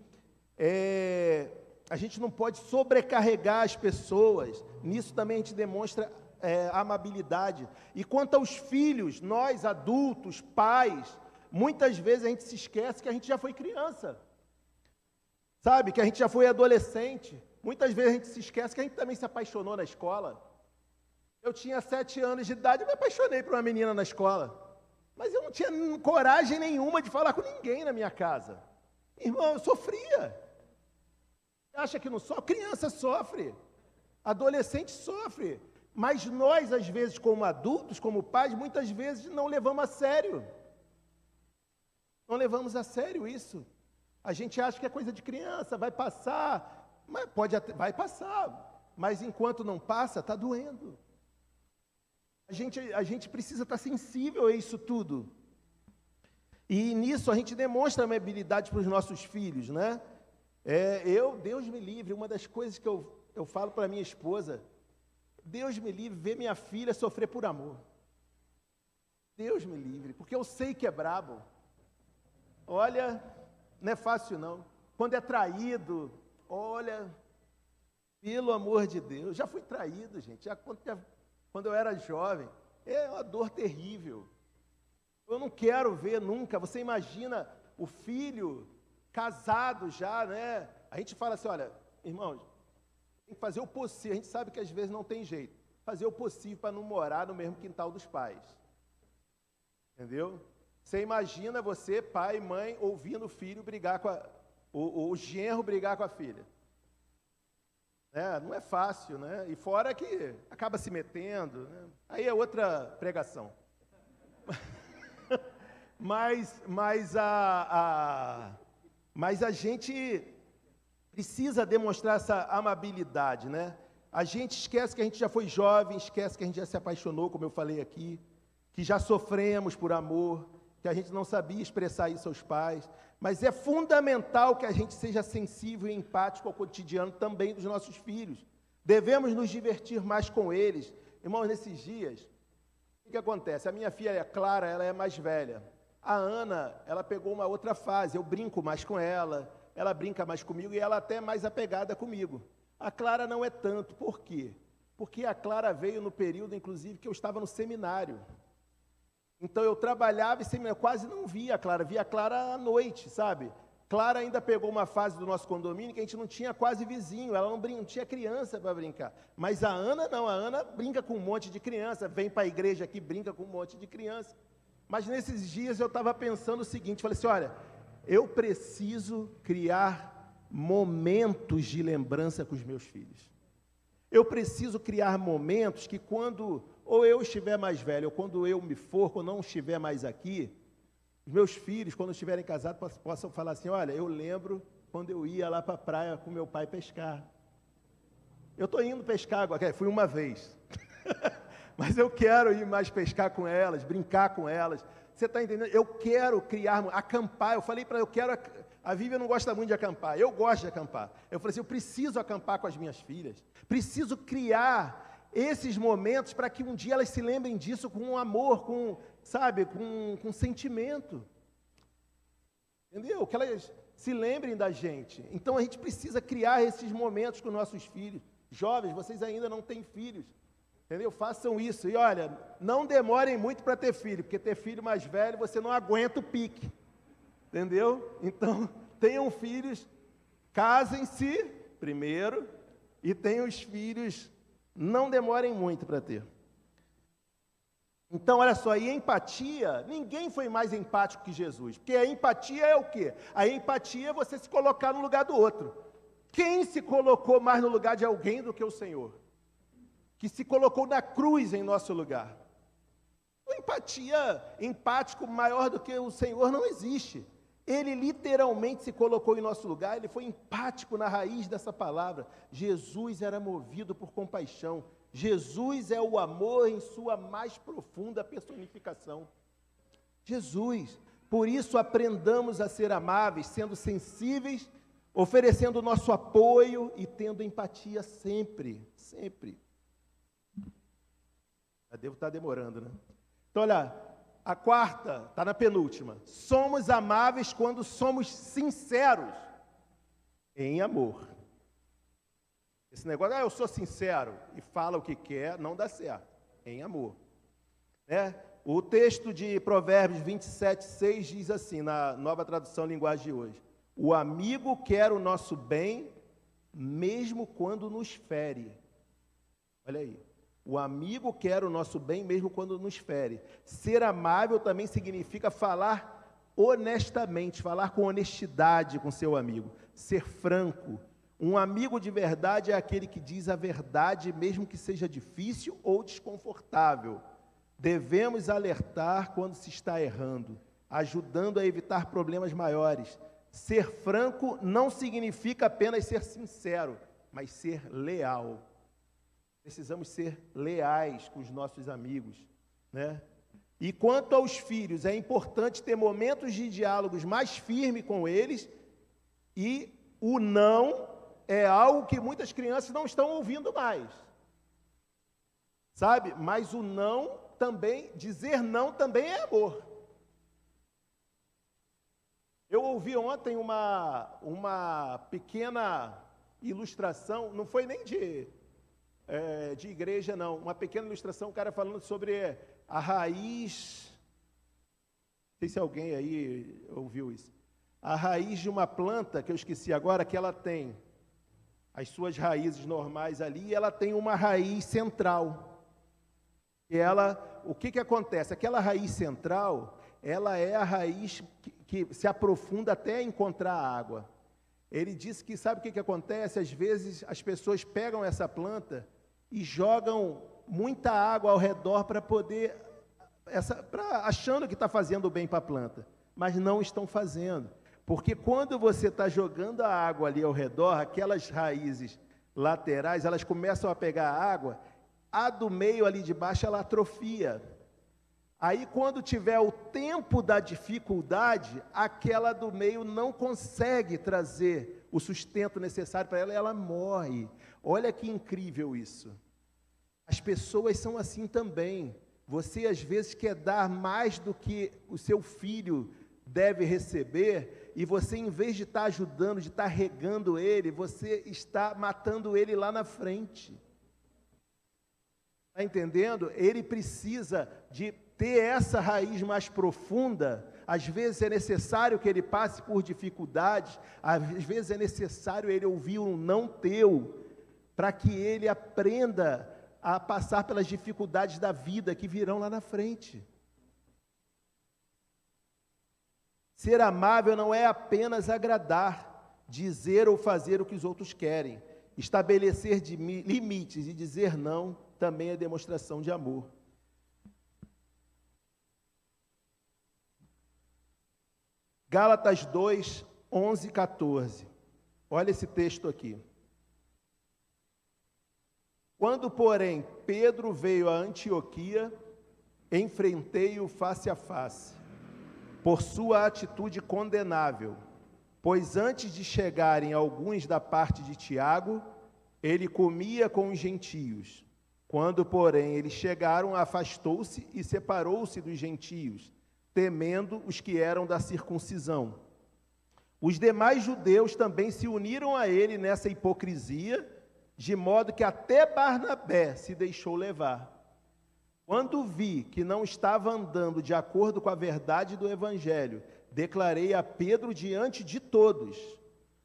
A gente não pode sobrecarregar as pessoas, nisso também a gente demonstra amabilidade. E quanto aos filhos, nós adultos, pais, muitas vezes a gente se esquece que a gente já foi criança, sabe, que a gente já foi adolescente. Muitas vezes a gente se esquece que a gente também se apaixonou na escola. Eu tinha 7 anos de idade e me apaixonei por uma menina na escola. Mas eu não tinha coragem nenhuma de falar com ninguém na minha casa. Irmão, eu sofria. Você acha que não sofre? Criança sofre. Adolescente sofre. Mas nós, às vezes, como adultos, como pais, muitas vezes não levamos a sério. Não levamos a sério isso. A gente acha que é coisa de criança, vai passar... Mas vai passar, mas enquanto não passa, está doendo. A gente precisa estar sensível a isso tudo. E nisso a gente demonstra amabilidade para os nossos filhos, né? Deus me livre, uma das coisas que eu falo para minha esposa, Deus me livre, ver minha filha sofrer por amor. Deus me livre, porque eu sei que é brabo. Olha, não é fácil não. Quando é traído... Olha, pelo amor de Deus, já fui traído, gente, quando eu era jovem, é uma dor terrível. Eu não quero ver nunca. Você imagina o filho casado já, né? A gente fala assim, olha, irmãos, tem que fazer o possível, a gente sabe que às vezes não tem jeito, fazer o possível para não morar no mesmo quintal dos pais. Entendeu? Você imagina você, pai e mãe, ouvindo o filho brigar com o genro brigar com a filha. Não é fácil, né? E fora que acaba se metendo, né? Aí é outra pregação. Mas a gente precisa demonstrar essa amabilidade, né? A gente esquece que a gente já foi jovem, esquece que a gente já se apaixonou, como eu falei aqui, que já sofremos por amor, que a gente não sabia expressar isso aos pais, mas é fundamental que a gente seja sensível e empático ao cotidiano também dos nossos filhos. Devemos nos divertir mais com eles. Irmãos, nesses dias, o que acontece? A minha filha Clara, ela é mais velha. A Ana, ela pegou uma outra fase, eu brinco mais com ela brinca mais comigo e ela até é mais apegada comigo. A Clara não é tanto, por quê? Porque a Clara veio no período, inclusive, que eu estava no seminário. Então eu trabalhava em seminário, quase não via a Clara à noite, sabe? Clara ainda pegou uma fase do nosso condomínio que a gente não tinha quase vizinho, ela não tinha criança para brincar. Mas a Ana não, a Ana brinca com um monte de criança, vem para a igreja aqui, brinca com um monte de criança. Mas nesses dias eu estava pensando o seguinte, falei assim, olha, eu preciso criar momentos de lembrança com os meus filhos. Eu preciso criar momentos que quando ou eu estiver mais velho, ou quando eu me for, quando não estiver mais aqui, os meus filhos, quando estiverem casados, possam falar assim, olha, eu lembro quando eu ia lá para a praia com meu pai pescar. Eu estou indo pescar agora, fui uma vez, mas eu quero ir mais pescar com elas, brincar com elas. Você está entendendo? Eu quero criar, acampar. Eu falei para ela, a Vivian não gosta muito de acampar, eu gosto de acampar. Eu falei assim, eu preciso acampar com as minhas filhas, preciso criar esses momentos para que um dia elas se lembrem disso com amor, com sentimento. Entendeu? Que elas se lembrem da gente. Então a gente precisa criar esses momentos com nossos filhos. Jovens, vocês ainda não têm filhos. Entendeu? Façam isso. E olha, não demorem muito para ter filho, porque ter filho mais velho, você não aguenta o pique. Entendeu? Então, tenham filhos, casem-se primeiro e tenham os filhos, não demorem muito para ter. Então, olha só, e empatia, ninguém foi mais empático que Jesus, porque a empatia é o quê? A empatia é você se colocar no lugar do outro. Quem se colocou mais no lugar de alguém do que o Senhor? Que se colocou na cruz em nosso lugar. Empatia, empático maior do que o Senhor não existe. Ele literalmente se colocou em nosso lugar, ele foi empático na raiz dessa palavra. Jesus era movido por compaixão. Jesus é o amor em sua mais profunda personificação. Jesus. Por isso aprendamos a ser amáveis, sendo sensíveis, oferecendo o nosso apoio e tendo empatia sempre, sempre. Eu devo estar demorando, né? Então, olha, a quarta, está na penúltima. Somos amáveis quando somos sinceros em amor. Esse negócio, eu sou sincero e fala o que quer, não dá certo, em amor. Né? O texto de Provérbios 27:6 diz assim, na Nova Tradução Linguagem de hoje: o amigo quer o nosso bem, mesmo quando nos fere. Olha aí. O amigo quer o nosso bem mesmo quando nos fere. Ser amável também significa falar honestamente, falar com honestidade com seu amigo, ser franco. Um amigo de verdade é aquele que diz a verdade, mesmo que seja difícil ou desconfortável. Devemos alertar quando se está errando, ajudando a evitar problemas maiores. Ser franco não significa apenas ser sincero, mas ser leal. Precisamos ser leais com os nossos amigos, né? E quanto aos filhos, é importante ter momentos de diálogos mais firmes com eles, e o não é algo que muitas crianças não estão ouvindo mais, sabe? Mas o não também, dizer não também é amor. Eu ouvi ontem uma pequena ilustração, não foi nem de igreja, não. Uma pequena ilustração, o cara falando sobre a raiz, não sei se alguém aí ouviu isso, a raiz de uma planta, que eu esqueci agora, que ela tem as suas raízes normais ali, e ela tem uma raiz central. E o que acontece? Aquela raiz central, ela é a raiz que se aprofunda até encontrar a água. Ele disse que, sabe o que acontece? Às vezes as pessoas pegam essa planta e jogam muita água ao redor para poder, achando que está fazendo bem para a planta, mas não estão fazendo. Porque quando você está jogando a água ali ao redor, aquelas raízes laterais, elas começam a pegar a água, a do meio ali de baixo ela atrofia. Aí, quando tiver o tempo da dificuldade, aquela do meio não consegue trazer o sustento necessário para ela e ela morre. Olha que incrível isso. As pessoas são assim também. Você, às vezes, quer dar mais do que o seu filho deve receber, e você, em vez de estar ajudando, de estar regando ele, você está matando ele lá na frente. Está entendendo? Ele precisa de ter essa raiz mais profunda. Às vezes é necessário que ele passe por dificuldades, às vezes é necessário ele ouvir um não teu, para que ele aprenda a passar pelas dificuldades da vida que virão lá na frente. Ser amável não é apenas agradar, dizer ou fazer o que os outros querem. Estabelecer limites e dizer não também é demonstração de amor. Gálatas 2, 11 e 14. Olha esse texto aqui. Quando, porém, Pedro veio a Antioquia, enfrentei-o face a face, por sua atitude condenável, pois antes de chegarem alguns da parte de Tiago, ele comia com os gentios. Quando, porém, eles chegaram, afastou-se e separou-se dos gentios, temendo os que eram da circuncisão. Os demais judeus também se uniram a ele nessa hipocrisia, de modo que até Barnabé se deixou levar. Quando vi que não estava andando de acordo com a verdade do Evangelho, declarei a Pedro diante de todos: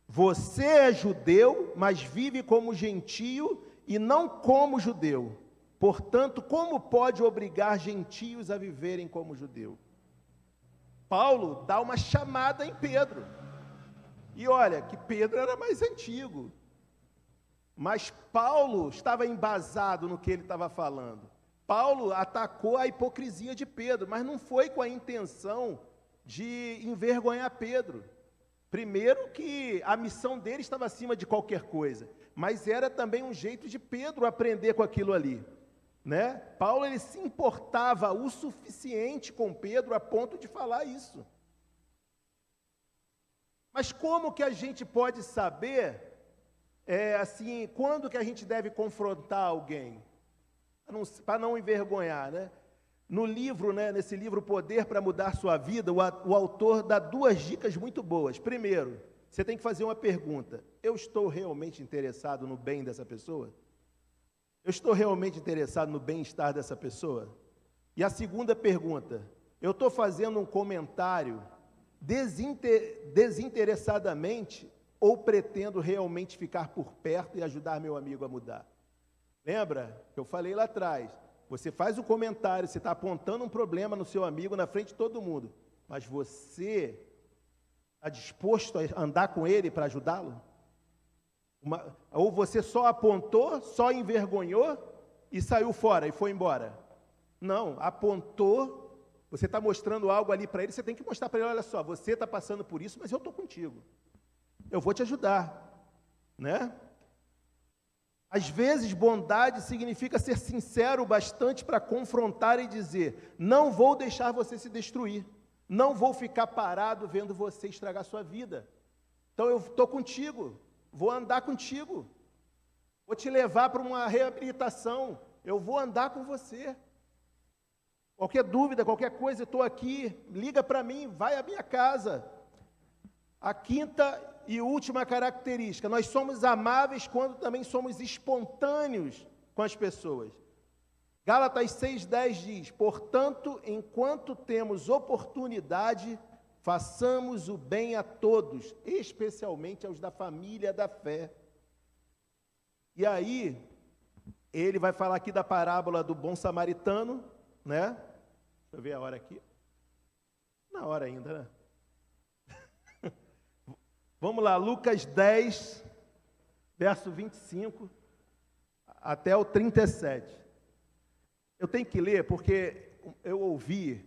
você é judeu, mas vive como gentio e não como judeu. Portanto, como pode obrigar gentios a viverem como judeu? Paulo dá uma chamada em Pedro. E olha, que Pedro era mais antigo. Mas Paulo estava embasado no que ele estava falando. Paulo atacou a hipocrisia de Pedro, mas não foi com a intenção de envergonhar Pedro. Primeiro que a missão dele estava acima de qualquer coisa, mas era também um jeito de Pedro aprender com aquilo ali, né? Paulo, ele se importava o suficiente com Pedro a ponto de falar isso. Mas como que a gente pode saber, assim, quando que a gente deve confrontar alguém? Para não envergonhar, né? No livro, né, nesse livro Poder para Mudar Sua Vida, o autor dá duas dicas muito boas. Primeiro, você tem que fazer uma pergunta: eu estou realmente interessado no bem dessa pessoa? Eu estou realmente interessado no bem-estar dessa pessoa? E a segunda pergunta: eu estou fazendo um comentário desinteressadamente ou pretendo realmente ficar por perto e ajudar meu amigo a mudar? Lembra que eu falei lá atrás? Você faz um comentário, você está apontando um problema no seu amigo na frente de todo mundo, mas você está disposto a andar com ele para ajudá-lo? Ou você só apontou, só envergonhou e saiu fora e foi embora? Não, apontou, você está mostrando algo ali para ele, você tem que mostrar para ele: olha só, você está passando por isso, mas eu estou contigo, eu vou te ajudar, né? Às vezes, bondade significa ser sincero o bastante para confrontar e dizer: não vou deixar você se destruir, não vou ficar parado vendo você estragar sua vida. Então eu estou contigo, vou andar contigo, vou te levar para uma reabilitação, eu vou andar com você. Qualquer dúvida, qualquer coisa, eu estou aqui, liga para mim, vai à minha casa. A quinta e última característica: nós somos amáveis quando também somos espontâneos com as pessoas. Gálatas 6,10 diz: portanto, enquanto temos oportunidade, façamos o bem a todos, especialmente aos da família da fé. E aí, ele vai falar aqui da parábola do bom samaritano, né? Deixa eu ver a hora aqui. Na hora ainda, né? Vamos lá, Lucas 10, verso 25 até o 37. Eu tenho que ler porque eu ouvi,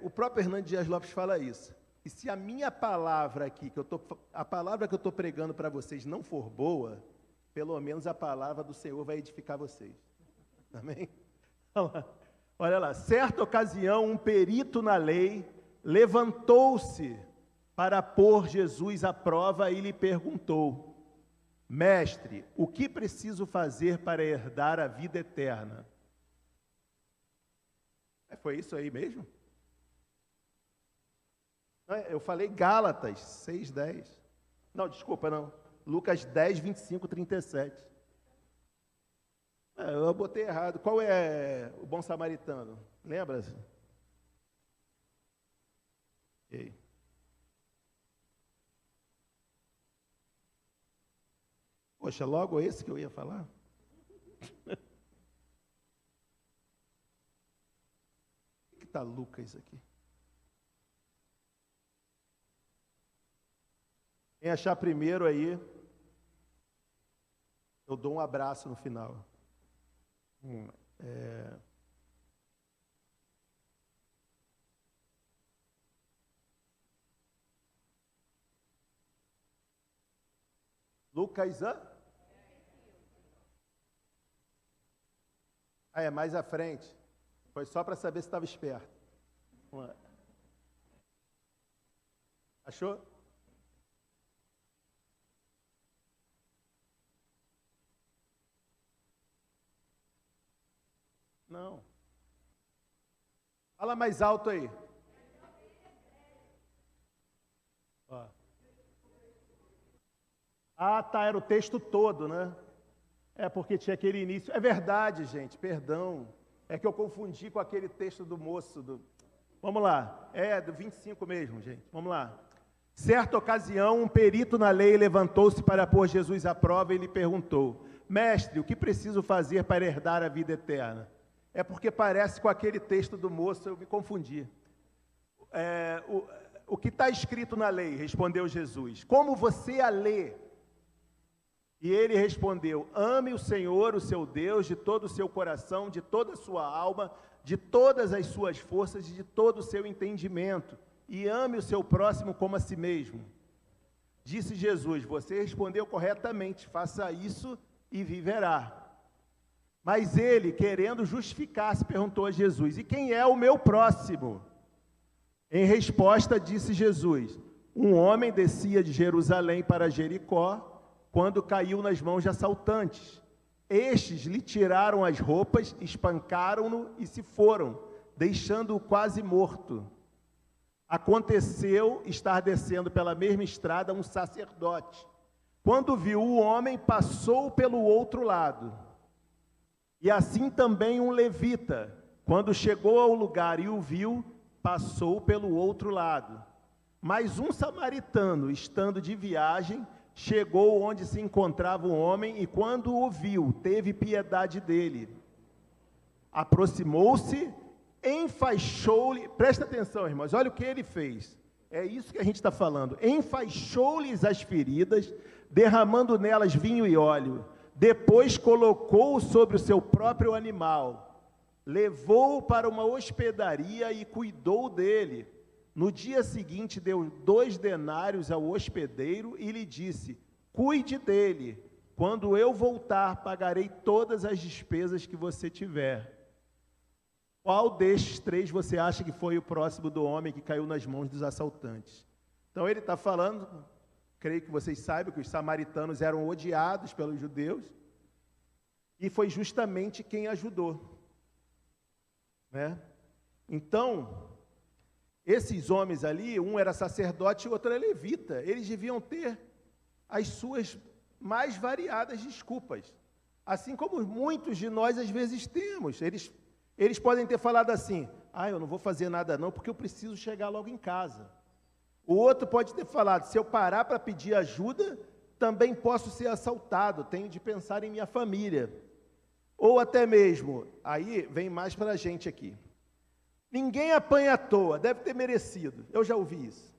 o próprio Hernandes Dias Lopes fala isso. E se a minha palavra aqui, a palavra que eu estou pregando para vocês não for boa, pelo menos a palavra do Senhor vai edificar vocês. Amém? Olha lá, certa ocasião, um perito na lei levantou-se para pôr Jesus à prova e lhe perguntou: Mestre, o que preciso fazer para herdar a vida eterna? Foi isso aí mesmo? Eu falei Gálatas 6:10. Não, desculpa, não. Lucas 10, 25, 37. Eu botei errado. Qual é o bom samaritano? Lembra-se? Okay. Poxa, logo esse que eu ia falar? O que está Lucas aqui? Quem achar primeiro aí, eu dou um abraço no final. Lucas, é mais à frente. Foi só para saber se estava esperto. Achou? Não. Fala mais alto aí. Ó. Ah, tá, era o texto todo, né? É porque tinha aquele início. É verdade, gente, perdão. É que eu confundi com aquele texto do moço. Vamos lá, do 25 mesmo, gente. Vamos lá. Certa ocasião, um perito na lei levantou-se para pôr Jesus à prova e lhe perguntou: Mestre, o que preciso fazer para herdar a vida eterna? É porque parece com aquele texto do moço, eu me confundi. O que está escrito na lei? Respondeu Jesus. Como você a lê? E ele respondeu: ame o Senhor, o seu Deus, de todo o seu coração, de toda a sua alma, de todas as suas forças e de todo o seu entendimento. E ame o seu próximo como a si mesmo. Disse Jesus: você respondeu corretamente, faça isso e viverá. Mas ele, querendo justificar-se, perguntou a Jesus: e quem é o meu próximo? Em resposta, disse Jesus: um homem descia de Jerusalém para Jericó, quando caiu nas mãos de assaltantes. Estes lhe tiraram as roupas, espancaram-no e se foram, deixando-o quase morto. Aconteceu estar descendo pela mesma estrada um sacerdote. Quando viu o homem, passou pelo outro lado. E assim também um levita, quando chegou ao lugar e o viu, passou pelo outro lado. Mas um samaritano, estando de viagem, chegou onde se encontrava o homem e, quando o viu, teve piedade dele. Aproximou-se, enfaixou-lhe, presta atenção, irmãos, olha o que ele fez. É isso que a gente está falando. Enfaixou-lhes as feridas, derramando nelas vinho e óleo. Depois colocou-o sobre o seu próprio animal, levou-o para uma hospedaria e cuidou dele. No dia seguinte deu 2 denários ao hospedeiro e lhe disse: cuide dele, quando eu voltar pagarei todas as despesas que você tiver. Qual destes 3 você acha que foi o próximo do homem que caiu nas mãos dos assaltantes? Então ele está falando, creio que vocês saibam que os samaritanos eram odiados pelos judeus, e foi justamente quem ajudou, né? Então, esses homens ali, um era sacerdote e o outro era levita, eles deviam ter as suas mais variadas desculpas, assim como muitos de nós às vezes temos. Eles podem ter falado assim: eu não vou fazer nada não, porque eu preciso chegar logo em casa. O outro pode ter falado: se eu parar para pedir ajuda, também posso ser assaltado, tenho de pensar em minha família. Ou até mesmo, aí vem mais para a gente aqui: ninguém apanha à toa, deve ter merecido. Eu já ouvi isso.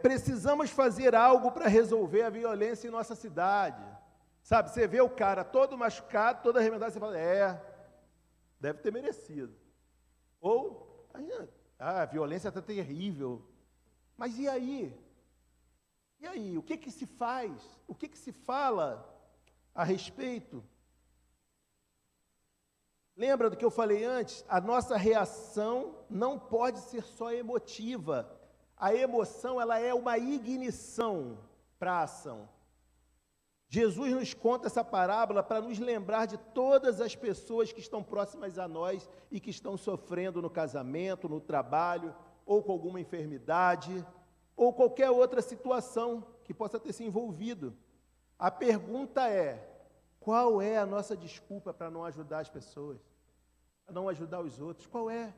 Precisamos fazer algo para resolver a violência em nossa cidade. Sabe, você vê o cara todo machucado, todo arrebentado, você fala: deve ter merecido. Ou, a violência está terrível. Mas e aí? E aí, o que que se faz? O que que se fala a respeito Lembra do que eu falei antes? A nossa reação não pode ser só emotiva. A emoção, ela é uma ignição para a ação. Jesus nos conta essa parábola para nos lembrar de todas as pessoas que estão próximas a nós e que estão sofrendo no casamento, no trabalho, ou com alguma enfermidade, ou qualquer outra situação que possa ter se envolvido. A pergunta é: qual é a nossa desculpa para não ajudar as pessoas? Para não ajudar os outros? Qual é?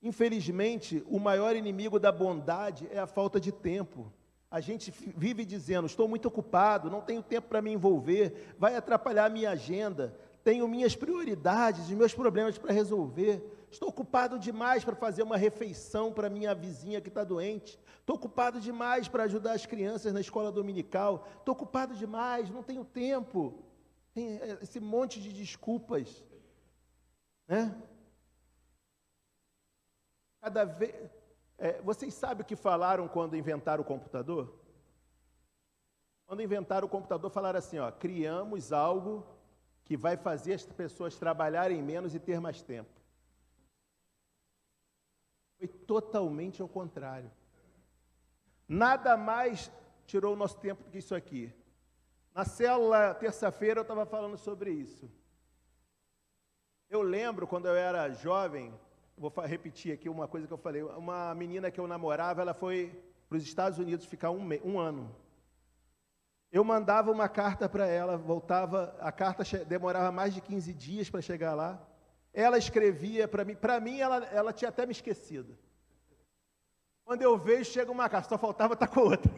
Infelizmente, o maior inimigo da bondade é a falta de tempo. A gente vive dizendo: estou muito ocupado, não tenho tempo para me envolver, vai atrapalhar a minha agenda, tenho minhas prioridades, os meus problemas para resolver, estou ocupado demais para fazer uma refeição para minha vizinha que está doente, estou ocupado demais para ajudar as crianças na escola dominical, estou ocupado demais, não tenho tempo. Tem esse monte de desculpas, né? Cada vez... vocês sabem o que falaram quando inventaram o computador? Quando inventaram o computador, falaram assim, ó: criamos algo que vai fazer as pessoas trabalharem menos e ter mais tempo. Foi totalmente ao contrário. Nada mais tirou o nosso tempo do que isso aqui. Na célula, terça-feira, eu estava falando sobre isso. Eu lembro, quando eu era jovem, vou repetir aqui uma coisa que eu falei, uma menina que eu namorava, ela foi para os Estados Unidos ficar um ano. Eu mandava uma carta para ela, voltava, a carta demorava mais de 15 dias para chegar lá. Ela escrevia para mim ela tinha até me esquecido. Quando eu vejo, chega uma carta, só faltava estar com outra.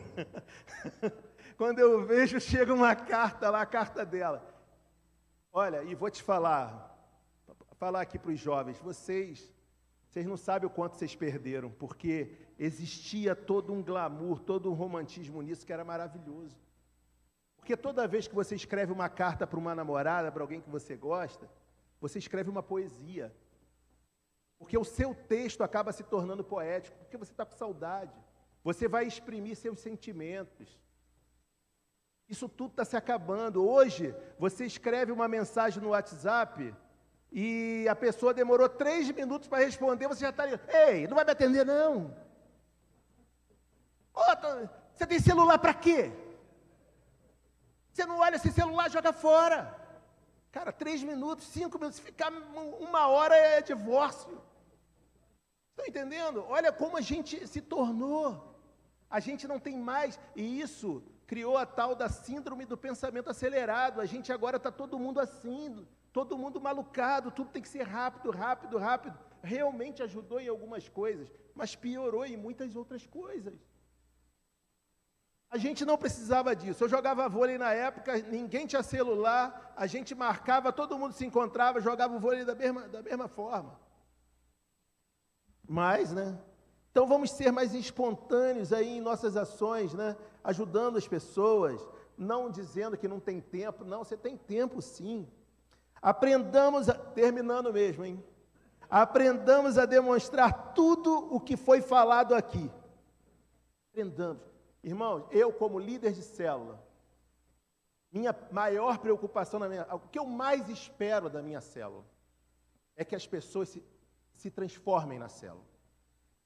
Quando eu vejo, chega uma carta lá, a carta dela. Olha, e vou te falar aqui para os jovens, vocês não sabem o quanto vocês perderam, porque existia todo um glamour, todo um romantismo nisso que era maravilhoso. Porque toda vez que você escreve uma carta para uma namorada, para alguém que você gosta, você escreve uma poesia. Porque o seu texto acaba se tornando poético, porque você está com saudade. Você vai exprimir seus sentimentos. Isso tudo está se acabando. Hoje, você escreve uma mensagem no WhatsApp e a pessoa demorou 3 minutos para responder, você já está ali: ei, não vai me atender não? Você tem celular para quê? Você não olha esse celular, joga fora. Cara, 3 minutos, 5 minutos, se ficar 1 hora é divórcio. Estão entendendo? Olha como a gente se tornou. A gente não tem mais, e isso criou a tal da síndrome do pensamento acelerado. A gente agora está todo mundo assim, todo mundo malucado, tudo tem que ser rápido, rápido, rápido. Realmente ajudou em algumas coisas, mas piorou em muitas outras coisas. A gente não precisava disso. Eu jogava vôlei na época, ninguém tinha celular, a gente marcava, todo mundo se encontrava, jogava o vôlei da mesma forma. Mas, né? Então vamos ser mais espontâneos aí em nossas ações, né? Ajudando as pessoas, não dizendo que não tem tempo. Não, você tem tempo sim. Aprendamos, terminando mesmo, hein? Aprendamos a demonstrar tudo o que foi falado aqui. Aprendamos. Irmãos, eu como líder de célula, minha maior preocupação, o que eu mais espero da minha célula, é que as pessoas se transformem na célula.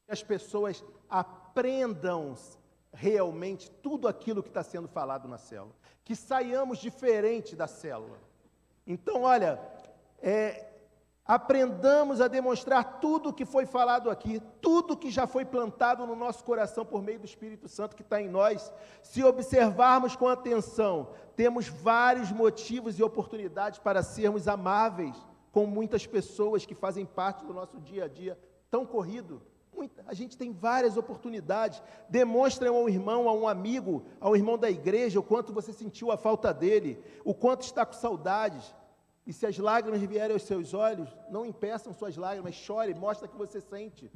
Que as pessoas aprendam realmente tudo aquilo que está sendo falado na célula. Que saiamos diferente da célula. Então, olha, aprendamos a demonstrar tudo o que foi falado aqui, tudo que já foi plantado no nosso coração por meio do Espírito Santo que está em nós. Se observarmos com atenção, temos vários motivos e oportunidades para sermos amáveis com muitas pessoas que fazem parte do nosso dia a dia tão corrido. A gente tem várias oportunidades. Demonstre ao irmão, a um amigo, ao irmão da igreja, o quanto você sentiu a falta dele, o quanto está com saudades. E se as lágrimas vierem aos seus olhos, não impeçam suas lágrimas, chore, mostra que você sente.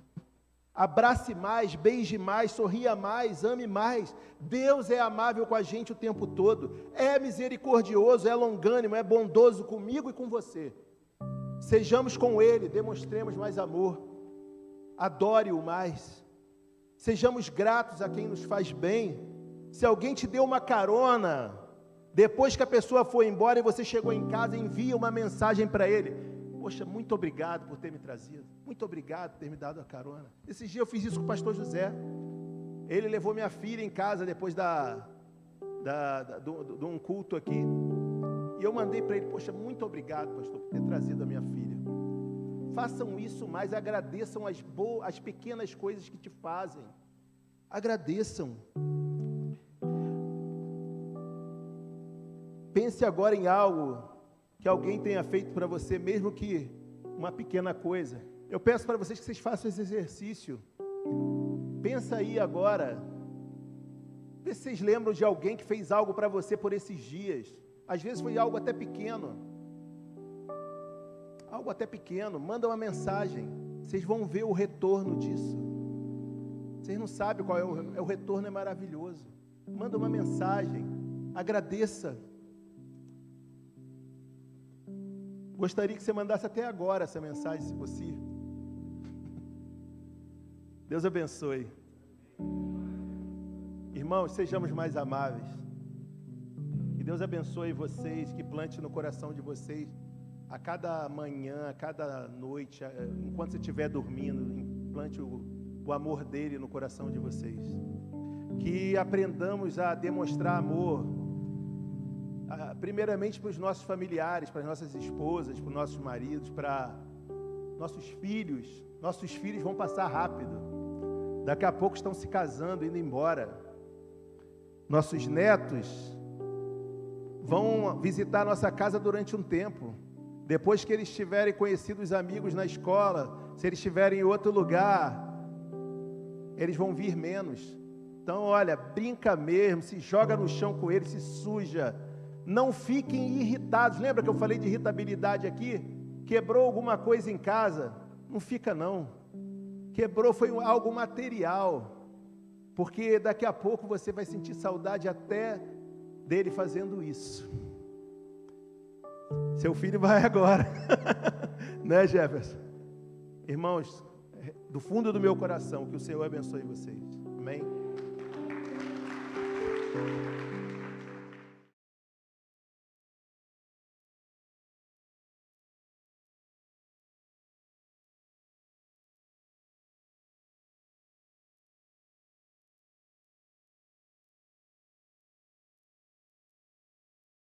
Abrace mais, beije mais, sorria mais, ame mais. Deus é amável com a gente o tempo todo. É misericordioso, é longânimo, é bondoso comigo e com você. Sejamos com Ele, demonstremos mais amor. Adore-o mais. Sejamos gratos a quem nos faz bem. Se alguém te deu uma carona, Depois que a pessoa foi embora e você chegou em casa, envia uma mensagem para ele: poxa, muito obrigado por ter me trazido, muito obrigado por ter me dado a carona. Esses dias eu fiz isso com o pastor José. Ele levou minha filha em casa depois de um culto aqui, e eu mandei para ele: poxa, muito obrigado, pastor, por ter trazido a minha filha. Façam isso mais, agradeçam as pequenas coisas que te fazem, agradeçam. Pense agora em algo que alguém tenha feito para você, mesmo que uma pequena coisa. Eu peço para vocês que vocês façam esse exercício. Pensa aí agora, vê se vocês lembram de alguém que fez algo para você por esses dias. Às vezes foi algo até pequeno. Algo até pequeno. Manda uma mensagem. Vocês vão ver o retorno disso. Vocês não sabem qual é o retorno, é maravilhoso. Manda uma mensagem. Agradeça. Gostaria que você mandasse até agora essa mensagem, se possível. Deus abençoe. Irmãos, sejamos mais amáveis. Que Deus abençoe vocês, que plante no coração de vocês, a cada manhã, a cada noite, enquanto você estiver dormindo, plante o amor dele no coração de vocês. Que aprendamos a demonstrar amor, primeiramente para os nossos familiares, para as nossas esposas, para os nossos maridos, para nossos filhos. Nossos filhos vão passar rápido. Daqui a pouco estão se casando, indo embora. Nossos netos vão visitar a nossa casa durante um tempo. Depois que eles tiverem conhecido os amigos na escola, se eles estiverem em outro lugar, eles vão vir menos. Então, olha, brinca mesmo, se joga no chão com eles, se suja. Não fiquem irritados. Lembra que eu falei de irritabilidade aqui? Quebrou alguma coisa em casa? Não fica não. Quebrou foi algo material. Porque daqui a pouco você vai sentir saudade até dele fazendo isso. Seu filho vai agora. Né, Jefferson? Irmãos, do fundo do meu coração, que o Senhor abençoe vocês. Amém?